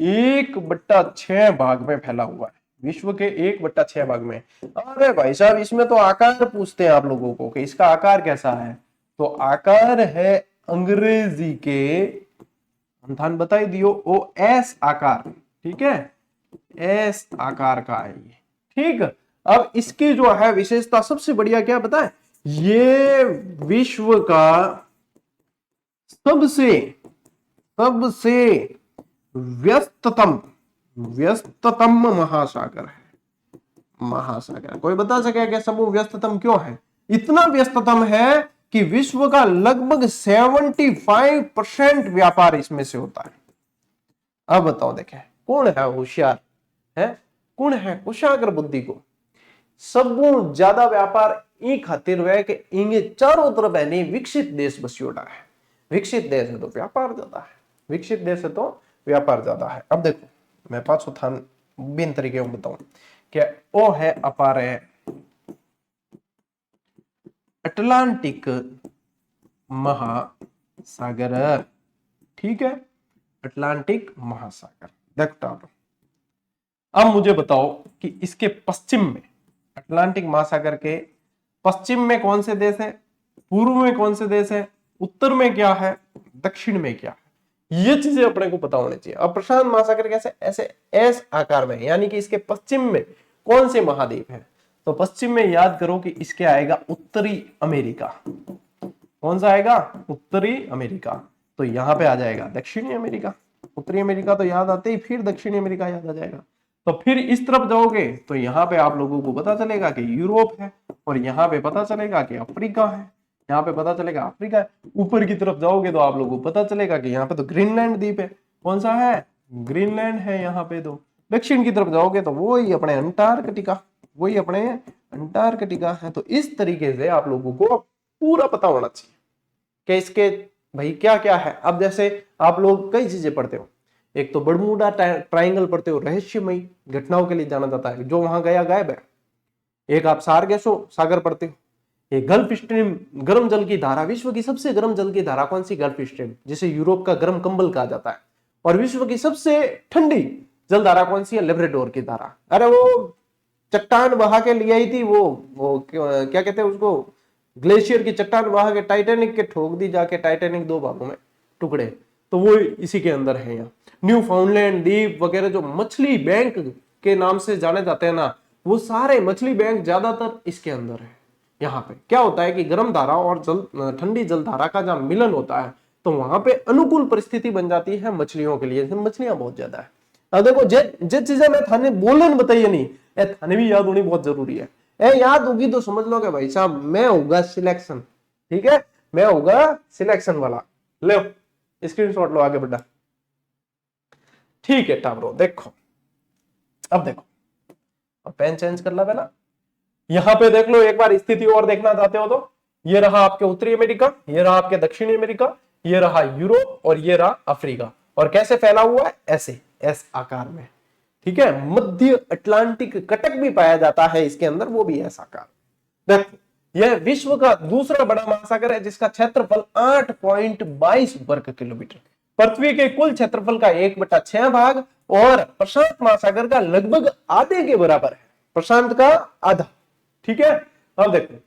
1/6 भाग में फैला हुआ है, विश्व के 1/6 भाग में। अरे भाई साहब, इसमें तो आकार पूछते हैं आप लोगों को कि इसका आकार कैसा है, तो आकार है अंग्रेजी के, अंधान बताई दियो, ओ एस आकार। ठीक है, एस आकार का है ये। ठीक, अब इसकी जो है विशेषता सबसे बढ़िया क्या बताएं, ये विश्व का सबसे व्यस्ततम महासागर है। महासागर कोई बता सके क्या सब व्यस्ततम क्यों है? इतना व्यस्ततम है कि विश्व का लगभग 75% व्यापार इसमें से होता है। अब बताओ, देखें कौन है होशियार है, कौन है कुशाग्र बुद्धि को, सबू ज्यादा व्यापार ई खातिर हुआ है कि इंगे चारों तरफ है नहीं विकसित देश बसियोड़ा है। विकसित देश है तो व्यापार ज्यादा है, विकसित देश है तो व्यापार ज्यादा है। अब देखो मैं पांचों थान बिन तरीके में बताऊं क्या, ओ है अपारे अटलांटिक महासागर। ठीक है, अटलांटिक महासागर। देखता अब मुझे बताओ कि इसके पश्चिम में, अटलांटिक महासागर के पश्चिम में कौन से देश है, पूर्व में कौन से देश है, उत्तर में क्या है, दक्षिण में क्या है, ये चीजें अपने को पता होनी चाहिए। अब प्रशांत महासागर कैसे, ऐसे एस आकार में, यानी कि इसके पश्चिम में कौन से महाद्वीप है, तो पश्चिम में याद करो कि इसके आएगा उत्तरी अमेरिका। कौन सा आएगा, उत्तरी अमेरिका। तो यहां पे आ जाएगा दक्षिणी अमेरिका। उत्तरी अमेरिका तो याद आते ही फिर दक्षिणी अमेरिका याद आ जाएगा। तो फिर इस तरफ जाओगे तो यहाँ पे आप लोगों को पता चलेगा कि यूरोप है, और यहाँ पे पता चलेगा कि अफ्रीका है, यहाँ पे पता चलेगा अफ्रीका है। ऊपर की तरफ जाओगे तो आप लोगों को पता चलेगा कि यहाँ पे तो ग्रीनलैंड द्वीप है। कौन सा है, ग्रीनलैंड है यहाँ पे। तो दक्षिण की तरफ जाओगे तो वही अपने अंटार्कटिका, वही अपने अंटार्कटिका है। तो इस तरीके से आप लोगों को पूरा पता होना चाहिए कि इसके भाई क्या क्या है। अब जैसे आप लोग कई चीजें पढ़ते हो, एक तो बर्मुडा ट्रायंगल पढ़ते हो, रहस्यमयी घटनाओं के लिए जाना जाता है, जो वहां गया गायब है। एक आप सारगेसो सागर पढ़ते हो, एक गल्फ स्ट्रीम, गर्म जल की धारा, विश्व की सबसे गर्म जल की धारा कौन सी, गल्फ स्ट्रीम, जिसे यूरोप का गर्म कंबल कहा जाता है। और विश्व की सबसे ठंडी जल धारा कौन सी है, लेब्राडोर की धारा। अरे वो चट्टान बहा के ले आई थी, वो क्या कहते हैं उसको, ग्लेशियर की चट्टान बहा के टाइटैनिक के ठोक दी जाके, टाइटैनिक 2 भागों में टुकड़े, तो वो इसी के अंदर है। यहाँ न्यू फाउंडलैंड द्वीप वगैरह जो मछली बैंक के नाम से जाने जाते हैं ना, वो सारे मछली बैंक ज्यादातर इसके अंदर है। यहाँ पे क्या होता है कि गर्म धारा और ठंडी जल धारा का जब मिलन होता है तो वहां पे अनुकूल परिस्थिति बन जाती है मछलियों के लिए, मछलियां बहुत ज्यादा है। अब देखो जे चीजें मैं थाने बोलन बताइए नहीं, ए थाने भी याद होनी बहुत जरूरी है। ए याद होगी तो समझ लो कि भाई साहब मैं होगा सिलेक्शन, ठीक है, मैं होगा सिलेक्शन वाला। लो स्क्रीनशॉट लो, आगे बढ़ा। ठीक है टाबरो, देखो अब देखो, अब पेन चेंज कर ला पहला। यहां पे देख लो एक बार स्थिति और देखना चाहते हो तो, ये रहा आपके उत्तरी अमेरिका, ये रहा आपके दक्षिणी अमेरिका, ये रहा यूरोप और ये रहा अफ्रीका। और कैसे फैला हुआ है, ऐसे एस आकार में, ठीक है। मध्य अटलांटिक कटक भी पाया जाता है इसके अंदर, वो भी एस आकार। देखो यह विश्व का दूसरा बड़ा महासागर है जिसका क्षेत्रफल 8.22 वर्ग किलोमीटर, पृथ्वी के कुल क्षेत्रफल का 1/6 भाग और प्रशांत महासागर का लगभग आधे के बराबर है, प्रशांत का आधा, ठीक है। अब देखो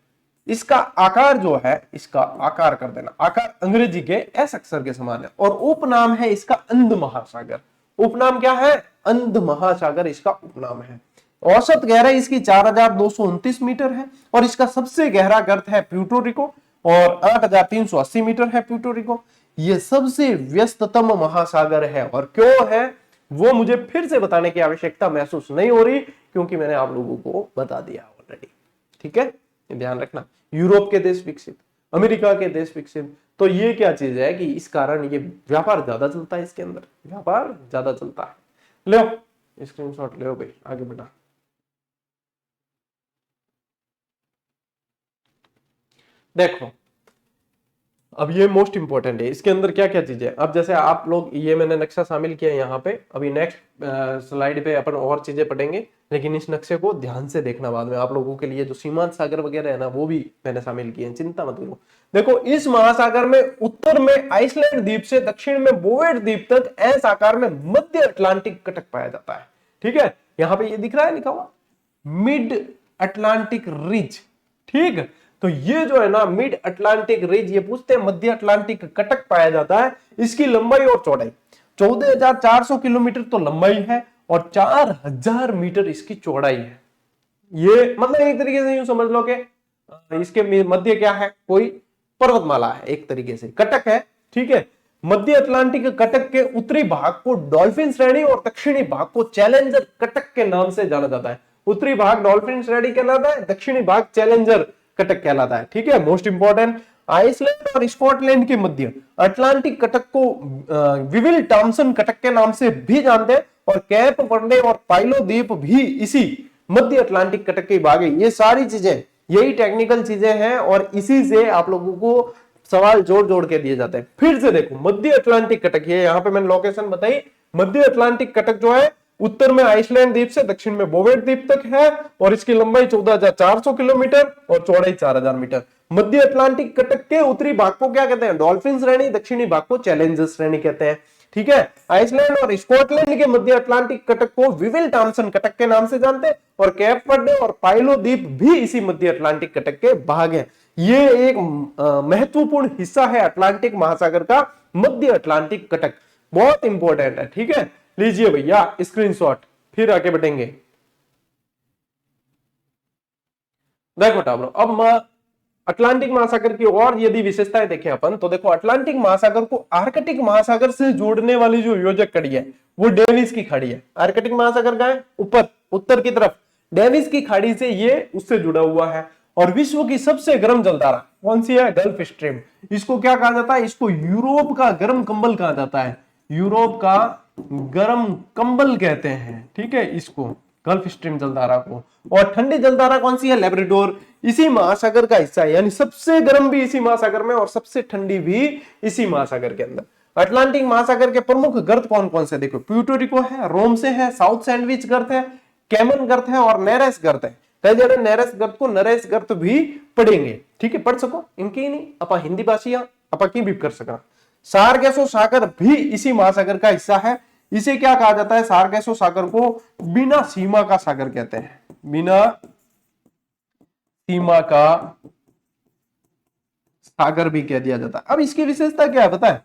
इसका आकार जो है, इसका आकार कर देना, आकार अंग्रेजी के एस अक्षर के समान है, और उपनाम है इसका अंध महासागर। उपनाम क्या है, अंध महासागर इसका उपनाम है। औसत गहराई इसकी 4229 मीटर है, और इसका सबसे गहरा गर्त है प्यूर्टो रिको, और 8380 मीटर है प्यूर्टो रिको। यह सबसे व्यस्ततम महासागर है, और क्यों है वो मुझे फिर से बताने की आवश्यकता महसूस नहीं हो रही, क्योंकि मैंने आप लोगों को बता दिया ऑलरेडी, ठीक है। ध्यान रखना, यूरोप के देश विकसित, अमेरिका के देश विकसित, तो ये क्या चीज है कि इस कारण ये व्यापार ज्यादा चलता है, इसके अंदर व्यापार ज्यादा चलता है। लो स्क्रीनशॉट ले भाई, आगे बढ़ा। देखो अब ये मोस्ट इंपॉर्टेंट है, इसके अंदर क्या क्या चीजें, अब जैसे आप लोग, ये मैंने नक्शा शामिल किया यहाँ पे, अभी नेक्स्ट स्लाइड पे अपन और चीजें पढ़ेंगे, लेकिन इस नक्शे को ध्यान से देखना बाद में। आप लोगों के लिए जो सीमांत सागर वगैरह है ना, वो भी मैंने शामिल किए हैं, चिंता मत करो। देखो इस महासागर में उत्तर में आइसलैंड द्वीप से दक्षिण में बोवेट द्वीप तक एस आकार में मध्य अटलांटिक कटक पाया जाता है, ठीक है। यहाँ पे ये दिख रहा है लिखा हुआ मिड अटलांटिक रिज, ठीक। तो ये जो है ना मिड अटलांटिक रिज, ये पूछते हैं मध्य अटलांटिक कटक पाया जाता है। इसकी लंबाई और चौड़ाई 14,400 किलोमीटर तो लंबाई है, और 4,000 मीटर इसकी चौड़ाई है। ये मतलब एक तरीके से यूं समझ लो कि इसके मध्य क्या है, कोई पर्वतमाला है, एक तरीके से कटक है, ठीक है। मध्य अटलांटिक कटक के उत्तरी भाग को डॉल्फिन श्रेणी और दक्षिणी भाग को चैलेंजर कटक के नाम से जाना जाता है। उत्तरी भाग डॉल्फिन श्रेणी कहलाता है, दक्षिणी भाग चैलेंजर कटक कहलाता है, ठीक है। मोस्ट इंपॉर्टेंट, आइसलैंड और स्कॉटलैंड के मध्य अटलांटिक कटक को विविल टॉमसन कटक के नाम से भी जानते हैं, और कैप वर्डे और पाइलो द्वीप भी इसी मध्य अटलांटिक कटक के भाग है। ये सारी चीजें, यही टेक्निकल चीजें हैं, और इसी से आप लोगों को सवाल जोड़ जोड़ के दिए जाते हैं। फिर से देखो मध्य अटलांटिक कटक, ये यहाँ पे मैंने लोकेशन बताई, मध्य अटलांटिक कटक जो है उत्तर में आइसलैंड द्वीप से दक्षिण में बोवेट द्वीप तक है, और इसकी लंबाई 14,400 किलोमीटर और चौड़ाई 4,000 मीटर। मध्य अटलांटिक कटक के उत्तरी भाग को क्या कहते हैं, डॉल्फिन श्रेणी, दक्षिणी भाग को चैलेंजर श्रेणी कहते हैं, ठीक है। आइसलैंड और स्कॉटलैंड के मध्य अटलांटिक कटक को विविल टॉमसन कटक के नाम से जानते हैं, और कैप वर्डे और पाइलो द्वीप भी इसी मध्य अटलांटिक कटक के भाग हैं। ये एक महत्वपूर्ण हिस्सा है अटलांटिक महासागर का, मध्य अटलांटिक कटक, बहुत इंपॉर्टेंट है, ठीक है। लीजिए भैया स्क्रीनशॉट, फिर आगे बढ़ेंगे। देखो टाबरो, अब अटलांटिक महासागर की और यदि विशेषताएं देखें अपन, तो देखो अटलांटिक महासागर को आर्कटिक महासागर से जोड़ने वाली जो योजक कड़ी है वो डेविस की खाड़ी है। आर्कटिक महासागर का है ऊपर उत्तर की तरफ, डेविस की खाड़ी से ये उससे जुड़ा हुआ है। और विश्व की सबसे गर्म जलधारा कौन सी है, गल्फ स्ट्रीम। इसको क्या कहा जाता है, इसको यूरोप का गर्म कंबल कहा जाता है, यूरोप का गर्म कंबल कहते हैं, ठीक है, इसको गल्फ स्ट्रीम जलधारा को। और ठंडी जलधारा कौन सी है, लेब्राडोर, इसी महासागर का हिस्सा है, यानी सबसे गर्म भी इसी महासागर में और सबसे ठंडी भी इसी महासागर के अंदर। अटलांटिक महासागर के प्रमुख गर्त कौन कौन से, देखो प्यूर्टो रिको है, रोम से है, साउथ सैंडविच गर्त है, कैमन गर्त है, और नेरेस गर्त है। कई जगह नेरेस गर्त को नरेस गर्त भी पढ़ेंगे, ठीक है, पढ़ सको, इनकी नहीं अपा हिंदी भाषिया अपा की भी कर सका। सारगेसो सागर भी इसी महासागर का हिस्सा है। इसे क्या कहा जाता है, सारगेसो सागर को बिना सीमा का सागर कहते हैं, बिना सीमा का सागर भी कह दिया जाता है। अब इसकी विशेषता क्या है पता है,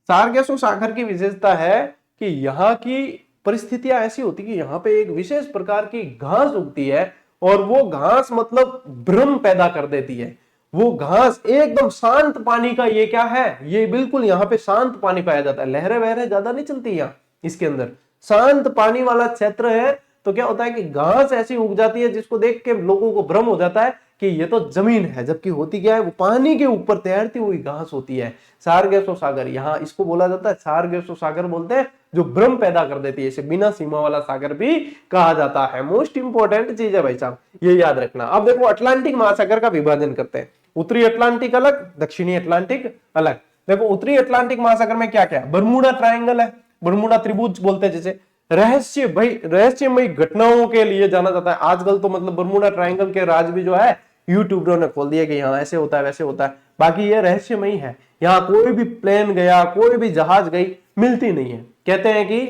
सारगेसो सागर की विशेषता है कि यहाँ की परिस्थितियां ऐसी होती कि यहाँ पे एक विशेष प्रकार की घास उगती है, और वो घास मतलब भ्रम पैदा कर देती है। वो घास एकदम शांत पानी का, ये क्या है, ये बिल्कुल यहाँ पे शांत पानी पाया जाता है, लहरें वहरें ज्यादा नहीं चलती यहाँ इसके अंदर, शांत पानी वाला क्षेत्र है। तो क्या होता है कि घास ऐसी उग जाती है जिसको देख के लोगों को भ्रम हो जाता है कि ये तो जमीन है, जबकि होती क्या है, वो पानी के ऊपर तैरती हुई घास होती है। सारगेसो सागर, यहाँ इसको बोला जाता है सारगेसो सागर बोलते हैं, जो भ्रम पैदा कर देती है, इसे बिना सीमा वाला सागर भी कहा जाता है। मोस्ट इंपोर्टेंट चीज है भाई साहब, ये याद रखना। अब देखो अटलांटिक महासागर का विभाजन करते हैं, उत्तरी अटलांटिक अलग, दक्षिणी अटलांटिक अलग। देखो उत्तरी अटलांटिक महासागर में क्या क्या है, बरमूडा ट्रायंगल है, बरमूडा त्रिभुज बोलते हैं जिसे, रहस्यमयी घटनाओं के लिए जाना जाता है आजकल। तो मतलब बरमूडा ट्रायंगल के राज भी जो है यूट्यूबरों ने खोल दिया कि यहाँ ऐसे होता है वैसे होता है, बाकी ये रहस्यमयी है। यहाँ कोई भी प्लेन गया, कोई भी जहाज गई, मिलती नहीं है, कहते हैं कि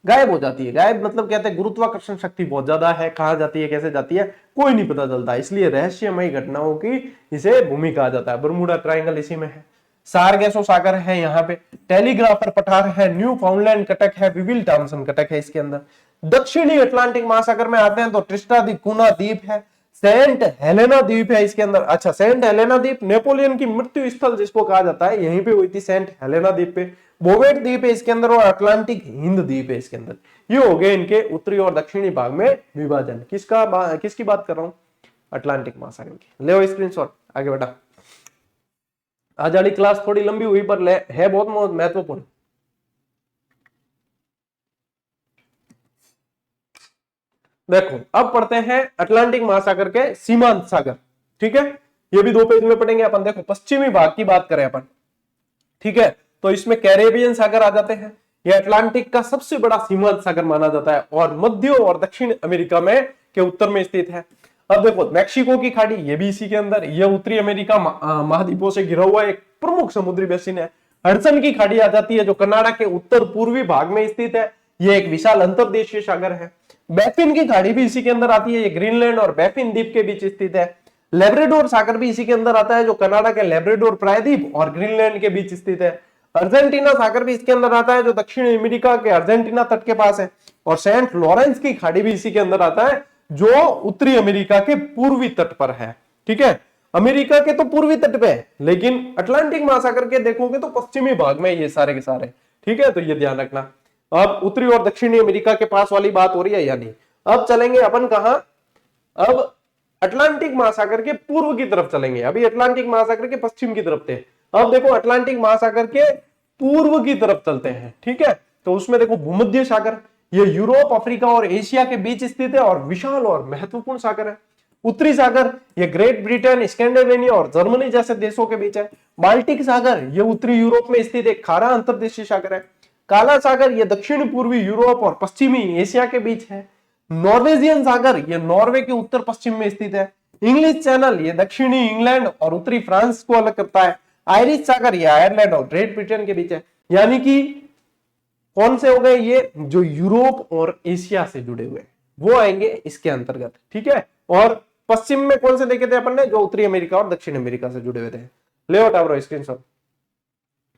गायब हो जाती है। गायब मतलब कहते हैं गुरुत्वाकर्षण शक्ति बहुत ज्यादा है, कहाँ जाती है कैसे जाती है कोई नहीं पता चलता, इसलिए रहस्यमयी घटनाओं की इसे भूमि कहा जाता है। बरमूडा ट्रायंगल इसी में है। सारगेसो सागर है यहाँ पे, टेलीग्राफर पठार है, न्यू फाउंडलैंड कटक है, विविल टॉमसन कटक है इसके अंदर। दक्षिणी अटलांटिक महासागर में आते हैं तो ट्रिस्टा दी कूना द्वीप है, सेंट हेलेना द्वीप है इसके अंदर। अच्छा, सेंट हेलेना द्वीप नेपोलियन की मृत्यु स्थल जिसको कहा जाता है, यहीं पे हुई थी सेंट हेलेना द्वीप पे। बोवेट द्वीप है इसके अंदर, और अटलांटिक हिंद द्वीप है इसके अंदर। ये हो गए इनके उत्तरी और दक्षिणी भाग में विभाजन। किसकी बात कर रहा हूं, अटलांटिक महासागर की। ले स्क्रीनशॉट, आगे बढ़ा। आज वाली क्लास थोड़ी लंबी हुई पर है बहुत महत्वपूर्ण। देखो अब पढ़ते हैं अटलांटिक महासागर के सीमांत सागर, ठीक है, ये भी 2 पेज में पढ़ेंगे अपन। देखो पश्चिमी भाग की बात करें अपन, ठीक है, तो इसमें कैरेबियन सागर आ जाते हैं। यह अटलांटिक का सबसे बड़ा सीमांत सागर माना जाता है और मध्य और दक्षिण अमेरिका में के उत्तर में स्थित है। अब देखो मैक्सिको की खाड़ी, ये भी इसी के अंदर, यह उत्तरी अमेरिका महाद्वीपों से घिरा हुआ एक प्रमुख समुद्री बेसिन है। हडसन की खाड़ी आ जाती है जो कनाडा के उत्तर पूर्वी भाग में स्थित है, यह एक विशाल अंतरदेशीय सागर है। बैफिन की खाड़ी भी इसी के अंदर आती है, ये ग्रीनलैंड और बैफिन द्वीप के बीच स्थित है। लेब्राडोर सागर भी इसी के अंदर आता है जो कनाडा के लेब्राडोर प्रायद्वीप और ग्रीनलैंड के बीच स्थित है। अर्जेंटीना सागर भी इसके अंदर आता है जो दक्षिण अमेरिका के अर्जेंटीना तट के पास है। और सेंट लॉरेंस की खाड़ी भी इसी के अंदर आता है जो उत्तरी अमेरिका के पूर्वी तट पर है, ठीक है। अमेरिका के तो पूर्वी तट पे है, लेकिन अटलांटिक महासागर के देखोगे तो पश्चिमी भाग में ये सारे के सारे, ठीक है, तो ये ध्यान रखना। अब उत्तरी और दक्षिणी अमेरिका के पास वाली बात हो रही है या नहीं। अब चलेंगे अपन कहां, अब अटलांटिक महासागर के पूर्व की तरफ चलेंगे, अभी अटलांटिक महासागर के पश्चिम की तरफ थे। अब देखो अटलांटिक महासागर के पूर्व की तरफ चलते हैं, ठीक है, तो उसमें देखो भूमध्य सागर, ये यूरोप, अफ्रीका और एशिया के बीच स्थित है और विशाल और महत्वपूर्ण सागर है। उत्तरी सागर ये ग्रेट ब्रिटेन, स्कैंडिनेविया और जर्मनी जैसे देशों के बीच है। बाल्टिक सागर ये उत्तरी यूरोप में स्थित एक खारा अंतर्देशीय सागर है। काला सागर ये दक्षिण पूर्वी यूरोप और पश्चिमी एशिया के बीच है। नॉर्वेजियन सागर ये नॉर्वे के उत्तर पश्चिम में स्थित है। इंग्लिश चैनल ये दक्षिणी इंग्लैंड और उत्तरी फ्रांस को अलग करता है। आयरिश सागर ये आयरलैंड और ग्रेट ब्रिटेन के बीच है। यानी कि कौन से हो गए, ये जो यूरोप और एशिया से जुड़े हुए वो आएंगे इसके अंतर्गत, ठीक है। और पश्चिम में कौन से देखे थे अपन ने, जो उत्तरी अमेरिका और दक्षिण अमेरिका से जुड़े हुए थे। ले टावरो स्क्रीनशॉट।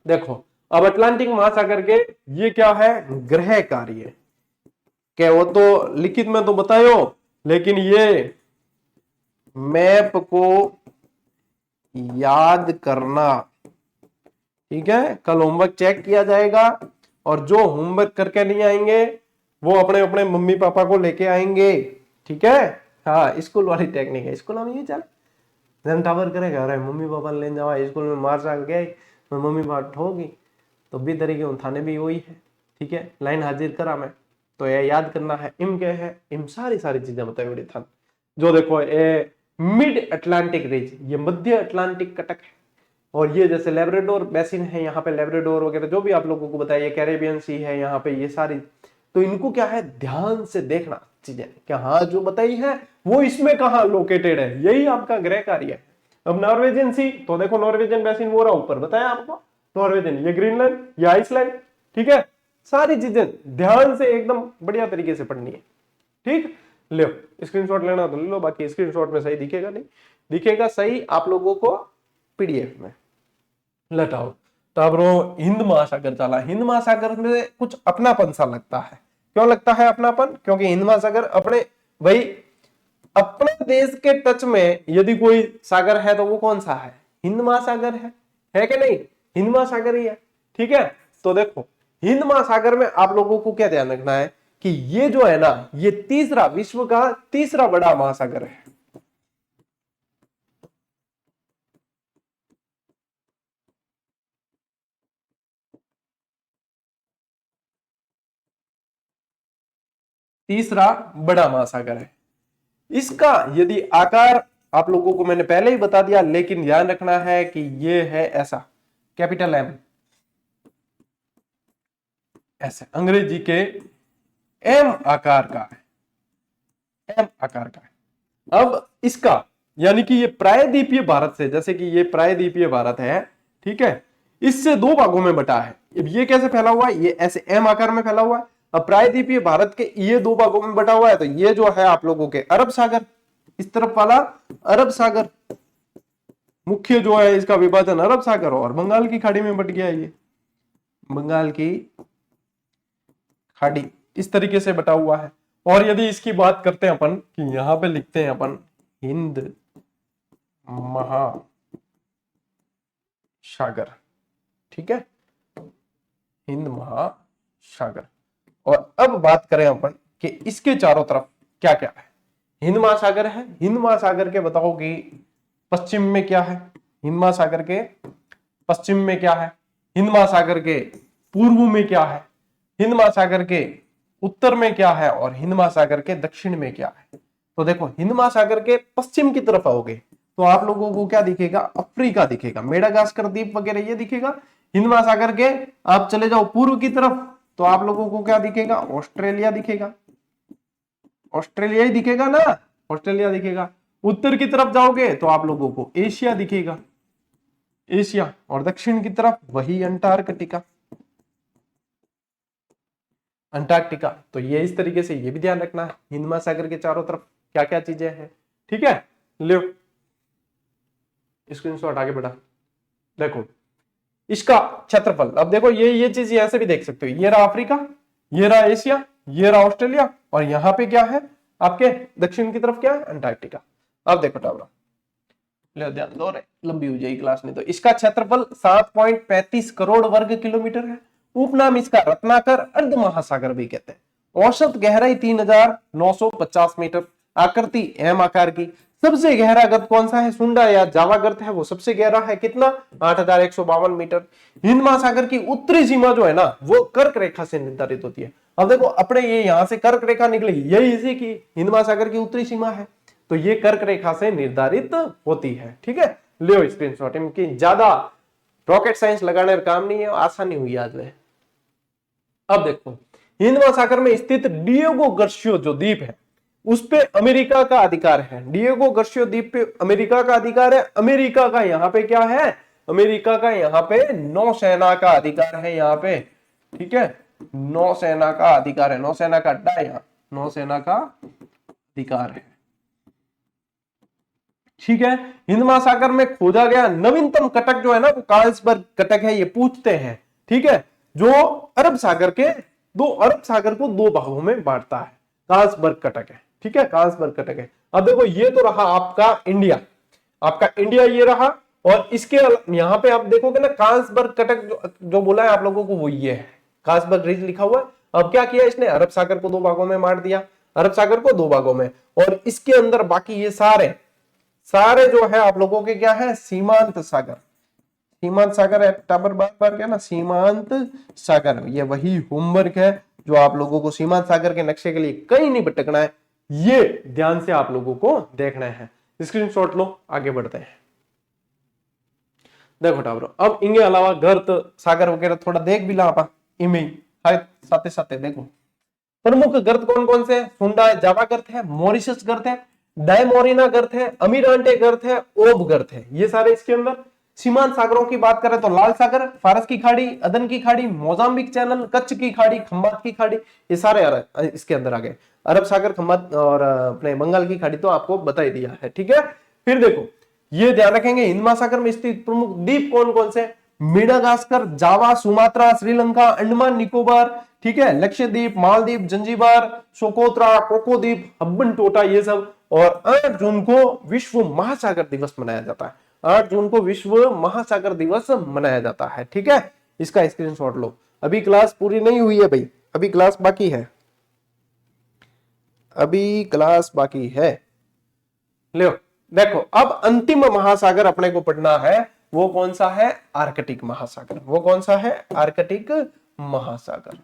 देखो अब अटलांटिक महासागर के ये क्या है, ग्रह कार्य, क्या वो तो लिखित में तो बतायो, लेकिन ये मैप को याद करना, ठीक है। कल होमवर्क चेक किया जाएगा और जो होमवर्क करके नहीं आएंगे वो अपने अपने मम्मी पापा को लेके आएंगे, ठीक है। हाँ, स्कूल वाली टेक्निक है, स्कूल में ये चल जन टावर करेगा, अरे मम्मी पापा लेने जावा स्कूल में मार साल गए, मम्मी पापा ठोगी, तो भी तरीके थाने भी वही है, ठीक है। लाइन हाजिर करा मैं, तो ये याद करना है। इम क्या है, इम सारी चीजें बताई बड़ी थान। जो देखो ये मिड अटलांटिक रीज, ये मध्य अटलांटिक कटक है। और ये जैसे लेब्राडोर बेसिन है, यहाँ पे लेब्राडोर वगैरह जो भी आप लोगों को बताया, कैरेबियन सी है यहाँ पे, ये सारी, तो इनको क्या है ध्यान से देखना चीजें, क्या हाँ जो बताई है वो इसमें कहाँ लोकेटेड है, यही आपका ग्रह कार्य है। अब नॉर्वेजियन सी, तो देखो नॉर्वेजियन बेसिन वो रहा ऊपर बताया आपको, नॉर्वेजियन, ये ग्रीनलैंड, ये आइसलैंड, ठीक है। सारी चीजें ध्यान से एकदम बढ़िया तरीके से पढ़नी है, ठीक। लो स्क्रीनशॉट लेना तो ले लो, बाकी स्क्रीनशॉट में सही दिखेगा नहीं, दिखेगा सही आप लोगों को पीडीएफ में। लटाओ तो अब हिंद महासागर चला। हिंद महासागर में कुछ अपनापन सा लगता है, क्यों लगता है अपनापन, क्योंकि हिंद महासागर अपने भाई अपने देश के टच में यदि कोई सागर है तो वो कौन सा है? हिंद महासागर है कि नहीं? हिंद महासागर ही है। ठीक है, तो देखो हिंद महासागर में आप लोगों को क्या ध्यान रखना है कि ये जो है ना, ये तीसरा, विश्व का तीसरा बड़ा महासागर है। तीसरा बड़ा महासागर है। इसका यदि आकार आप लोगों को मैंने पहले ही बता दिया, लेकिन ध्यान रखना है कि ये है ऐसा, कैपिटल एम, ऐसे अंग्रेजी के एम आकार का है, एम आकार का है। अब इसका यानी कि ये प्रायद्वीपीय भारत से, जैसे कि ये प्रायद्वीपीय भारत है, ठीक है, इससे दो भागों में बटा है। अब ये कैसे फैला हुआ है? ये ऐसे एम आकार में फैला हुआ है। अब प्रायद्वीपीय भारत के ये दो भागों में बटा हुआ है, तो ये जो है आप लोगों के अरब सागर, इस तरफ वाला अरब सागर, मुख्य जो है इसका विभाजन अरब सागर और बंगाल की खाड़ी में बट गया है। ये बंगाल की खाड़ी इस तरीके से बटा हुआ है। और यदि इसकी बात करते हैं अपन कि यहां पे लिखते हैं अपन हिंद महासागर, ठीक है, हिंद महासागर। और अब बात करें अपन कि इसके चारों तरफ क्या क्या है। हिंद महासागर है, हिंद महासागर के बताओ कि पश्चिम में क्या है? हिंद महासागर के पश्चिम में क्या है? हिंद महासागर के पूर्व में क्या है? हिंद महासागर के उत्तर में क्या है? और हिंद महासागर के दक्षिण में क्या है? तो देखो हिंद महासागर के पश्चिम की तरफ आओगे तो आप लोगों को क्या दिखेगा? अफ्रीका दिखेगा, मेडागास्कर द्वीप वगैरह ये दिखेगा। हिंद महासागर के आप चले जाओ पूर्व की तरफ तो आप लोगों को क्या दिखेगा? ऑस्ट्रेलिया दिखेगा, ऑस्ट्रेलिया ही दिखेगा ना, ऑस्ट्रेलिया दिखेगा। उत्तर की तरफ जाओगे तो आप लोगों को एशिया दिखेगा, एशिया। और दक्षिण की तरफ वही अंटार्कटिका, अंटार्कटिका। तो ये इस तरीके से ये भी ध्यान रखना है हिंद महासागर के चारों तरफ क्या क्या चीजें हैं। ठीक है, लो स्क्रीनशॉट आगे बढ़ा। देखो इसका क्षेत्रफल, अब देखो ये चीज ऐसे भी देख सकते हो, ये रहा अफ्रीका, ये रहा एशिया, ये रहा ऑस्ट्रेलिया, और यहां पे क्या है आपके दक्षिण की तरफ क्या है? अंटार्कटिका। अब देखो टावरा, ले ध्यान दो रे, लंबी हो जाएगी क्लास नहीं तो। इसका क्षेत्रफल 7.35 करोड़ वर्ग किलोमीटर है। उपनाम इसका रत्नाकर अर्ध महासागर भी कहते हैं। औसत गहराई 3950 मीटर। आकृति एम आकार की। सबसे गहरा गर्त कौन सा है? सुंडा या जावा गर्त है, वो सबसे गहरा है, कितना? 8152 मीटर। हिंद महासागर की उत्तरी सीमा जो है ना वो कर्क रेखा से निर्धारित होती है। अब देखो अपने ये यहां से कर्क रेखा निकलेगी, यही इसी की हिंद महासागर की उत्तरी सीमा है, तो ये कर्क रेखा से निर्धारित होती है। ठीक है, लियो स्क्रीनशॉट, इनकी ज्यादा रॉकेट साइंस लगाने का काम नहीं है, आसानी हुई याद में। अब देखो हिंद महासागर में स्थित डिएगो गार्सिया जो द्वीप है उस पे अमेरिका का अधिकार है। डिएगो गार्सिया द्वीप पे अमेरिका का अधिकार है। अमेरिका का यहाँ पे क्या है? अमेरिका का यहाँ पे नौसेना का अधिकार है, यहाँ पे, ठीक है, नौसेना का अधिकार है, नौसेना का अड्डा है यहाँ, नौसेना का अधिकार है। ठीक है, हिंद महासागर में खोजा गया नवीनतम कटक जो है ना वो कार्लसबर्ग कटक है, ये पूछते हैं। ठीक है, जो अरब सागर के अरब सागर को दो भागों में बांटता है, कार्लसबर्ग कटक है। ठीक है, कार्लसबर्ग कटक है। अब देखो ये तो रहा आपका इंडिया, आपका इंडिया ये रहा, और इसके यहाँ पे आप देखोगे ना कार्लसबर्ग कटक जो बोला है आप लोगों को वो ये है, कार्लसबर्ग रिज लिखा हुआ है। अब क्या किया इसने? अरब सागर को दो भागों में बांट दिया, अरब सागर को दो भागों में, और इसके अंदर बाकी ये सारे जो है आप लोगों के क्या है? सीमांत सागर, सीमांत सागर है, टाबर बार बार क्या ना, सीमांत सागर, ये वही होमवर्क है जो आप लोगों को सीमांत सागर के नक्शे के लिए कहीं नहीं भटकना है, ये ध्यान से आप लोगों को देखना है। स्क्रीनशॉट लो, आगे बढ़ते हैं। देखो टाबरो, अब इनके अलावा गर्त सागर वगैरह थोड़ा देख भी ला आप इमें साथे साथे देखो प्रमुख गर्त कौन कौन से? सुंडा है, जावा गर्त है, मॉरिशस गर्त है, डायमोरिना गर्त है, अमीरांटे गर्त है, ओब गर्त है, ये सारे इसके अंदर। सीमांत सागरों की बात करें तो लाल सागर, फारस की खाड़ी, अदन की खाड़ी, मोजाम्बिक चैनल, कच्छ की खाड़ी, खंबात की खाड़ी, ये सारे इसके अंदर आ गए। अरब सागर, खंबात और अपने बंगाल की खाड़ी तो आपको बता ही दिया है। ठीक है, फिर देखो ये ध्यान रखेंगे हिंद महासागर में स्थित प्रमुख द्वीप कौन कौन से? Madagascar, Java, Sumatra, Sri Lanka, Andaman Nicobar, ठीक है, Lakshadweep, Maldives, Zanzibar, Socotra, Coco द्वीप, हब्बन टोटा, ये सब। और 8 जून को विश्व महासागर दिवस मनाया जाता है। 8 जून को विश्व महासागर दिवस मनाया जाता है। ठीक है, इसका स्क्रीनशॉट लो। अभी क्लास पूरी नहीं हुई है भाई, अभी क्लास बाकी है, अभी क्लास बाकी है। लो देखो, अब अंतिम महासागर अपने को पढ़ना है, वो कौन सा है? आर्कटिक महासागर। वो कौन सा है? आर्कटिक महासागर।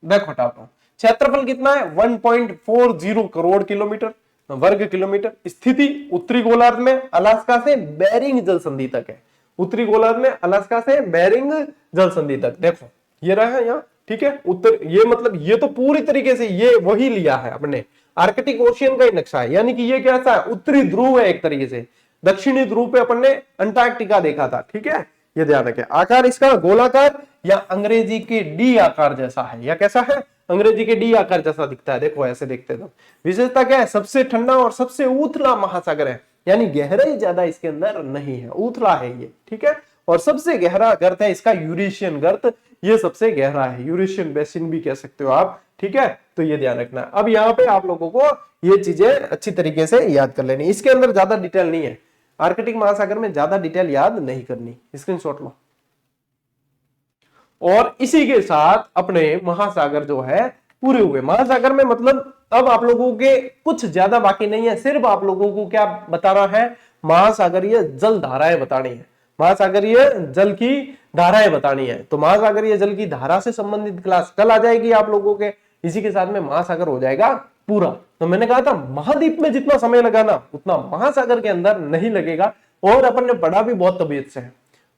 देखो टापो, क्षेत्रफल कितना है? 1.40 करोड़ किलोमीटर वर्ग किलोमीटर। स्थिति उत्तरी गोलार्ध में अलास्का से बेरिंग जल संधि तक है। उत्तरी गोलार्ध में अलास्का से बेरिंग जल संधि तक। देखो ये रहा है यहाँ, ठीक है। उत्तर, ये मतलब ये तो पूरी तरीके से ये वही लिया है अपने आर्कटिक ओशियन का ही नक्शा है, यानी कि ये कैसा है? उत्तरी ध्रुव है एक तरीके से। दक्षिणी ध्रुव पे अपन ने अंटार्कटिका देखा था। ठीक है, ये ध्यान रखें। आकार इसका गोलाकार या अंग्रेजी के डी आकार जैसा है, या कैसा है? अंग्रेजी के डी आकार जैसा दिखता है। देखो ऐसे देखते तो विशेषता क्या है? सबसे ठंडा और सबसे उथला महासागर है, यानी गहराई ज्यादा इसके अंदर नहीं है, उथला है ये। ठीक है, और सबसे गहरा गर्त है इसका यूरेशियन गर्त, ये सबसे गहरा है, यूरेशियन बेसिन भी कह सकते हो आप। ठीक है, तो ये ध्यान रखना। अब यहाँ पे आप लोगों को ये चीजें अच्छी तरीके से याद कर लेनी। इसके अंदर ज्यादा डिटेल नहीं है, आर्कटिक महासागर में ज्यादा डिटेल याद नहीं करनी। स्क्रीनशॉट लो। और इसी के साथ अपने महासागर जो है पूरे हुए। महासागर में मतलब अब आप लोगों के कुछ ज्यादा बाकी नहीं है, सिर्फ आप लोगों को क्या बताना है? महासागरीय जल धाराएं बतानी है, महासागरीय जल की धाराएं बतानी है। तो महासागरीय जल की धारा से संबंधित क्लास कल आ जाएगी आप लोगों के। इसी के साथ में महासागर हो जाएगा पूरा। तो मैंने कहा था महाद्वीप में जितना समय लगाना उतना महासागर के अंदर नहीं लगेगा। और अपन ने पढ़ा भी बहुत तबीयत से,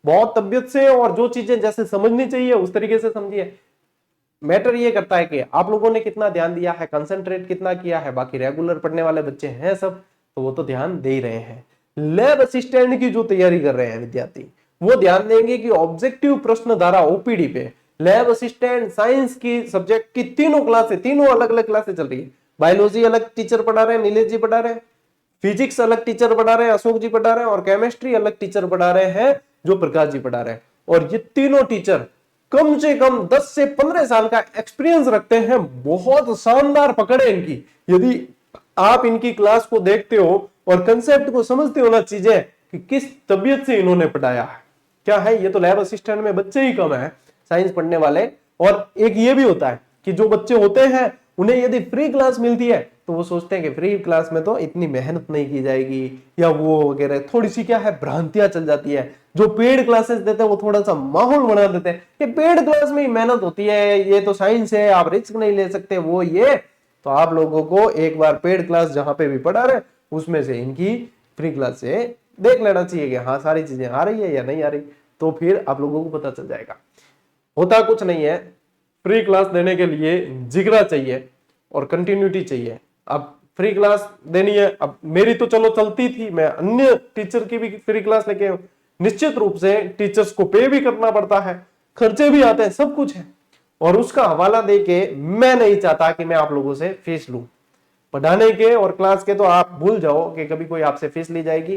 बहुत तबीयत से, और जो चीजें जैसे समझनी चाहिए उस तरीके से समझिए। मैटर ये करता है कि आप लोगों ने कितना ध्यान दिया है, कंसंट्रेट कितना किया है। बाकी रेगुलर पढ़ने वाले बच्चे हैं सब, तो वो तो ध्यान दे ही रहे हैं। लैब असिस्टेंट की जो तैयारी कर रहे हैं विद्यार्थी, वो ध्यान देंगे कि ऑब्जेक्टिव प्रश्न धारा ओपीडी पे लैब असिस्टेंट साइंस की सब्जेक्ट की तीनों क्लासें, तीनों अलग अलग क्लासें चल रही है। बायोलॉजी अलग टीचर पढ़ा रहे हैं, नीलेश जी पढ़ा रहे हैं। फिजिक्स अलग टीचर पढ़ा रहे हैं, अशोक जी पढ़ा रहे हैं। और केमिस्ट्री अलग टीचर पढ़ा रहे हैं, जो प्रकाश जी पढ़ा रहे हैं। और ये तीनों टीचर कम से कम 10 से 15 साल का एक्सपीरियंस रखते हैं। बहुत शानदार पकड़ है इनकी। यदि आप इनकी क्लास को देखते हो और कंसेप्ट को समझते हो ना, चीजें कि किस तबीयत से इन्होंने पढ़ाया है, क्या है। ये तो लैब असिस्टेंट में बच्चे ही कम है साइंस पढ़ने वाले। और एक ये भी होता है कि जो बच्चे होते हैं उन्हें यदि फ्री क्लास मिलती है तो वो सोचते हैं कि फ्री क्लास में तो इतनी मेहनत नहीं की जाएगी, या वो वगैरह थोड़ी सी क्या है भ्रांतियां चल जाती है। जो पेड क्लासेस देते हैं वो थोड़ा सा माहौल बना देते हैं कि पेड क्लास में ही मेहनत होती है, ये तो साइंस है, आप रिस्क नहीं ले सकते, वो ये। तो आप लोगों को एक बार पेड क्लास जहां पे भी पढ़ा रहे उसमें से इनकी फ्री क्लास से देख लेना चाहिए कि हाँ सारी चीजें आ रही है या नहीं आ रही, तो फिर आप लोगों को पता चल जाएगा। होता कुछ नहीं है, फ्री क्लास देने के लिए जिगरा चाहिए और कंटिन्यूटी चाहिए। अब फ्री क्लास देनी है, अब मेरी तो चलो चलती थी, मैं अन्य टीचर की भी फ्री क्लास लेके, निश्चित रूप से टीचर्स को पे भी करना पड़ता है, खर्चे भी आते हैं, सब कुछ है। और उसका हवाला देके मैं नहीं चाहता कि मैं आप लोगों से फीस लूं पढ़ाने के और क्लास के। तो आप भूल जाओ कि कभी कोई आपसे फीस ली जाएगी।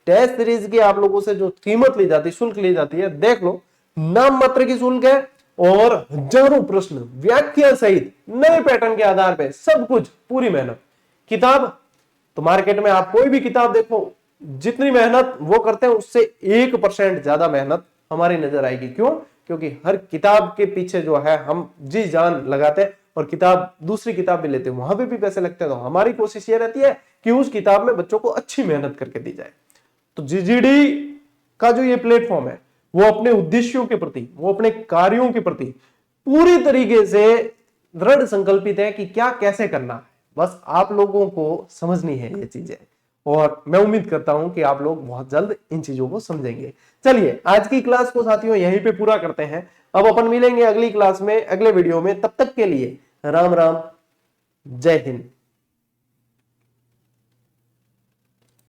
टेस्ट सीरीज की आप लोगों से जो कीमत ली जाती है, शुल्क ली जाती है, देख लो, नाम मात्र की शुल्क है और हजारों प्रश्न व्याख्या सहित नए पैटर्न के आधार पे सब कुछ, पूरी मेहनत। किताब तो मार्केट में आप कोई भी किताब देखो, जितनी मेहनत वो करते हैं उससे 1% ज्यादा मेहनत हमारी नजर आएगी। क्यों? क्योंकि हर किताब के पीछे जो है हम जी जान लगाते हैं, और किताब दूसरी किताब भी लेते हैं, वहां पे भी पैसे लगते हैं। तो हमारी कोशिश ये रहती है कि उस किताब में बच्चों को अच्छी मेहनत करके दी जाए। तो जीजीडी का जो ये प्लेटफॉर्म है वो अपने उद्देश्यों के प्रति, वो अपने कार्यों के प्रति पूरी तरीके से दृढ़ संकल्पित है कि क्या कैसे करना है। बस आप लोगों को समझनी है ये चीजें, और मैं उम्मीद करता हूं कि आप लोग बहुत जल्द इन चीजों को समझेंगे। चलिए आज की क्लास को साथियों यहीं पे पूरा करते हैं। अब अपन मिलेंगे अगली क्लास में, अगले वीडियो में। तब तक के लिए राम राम, जय हिंद।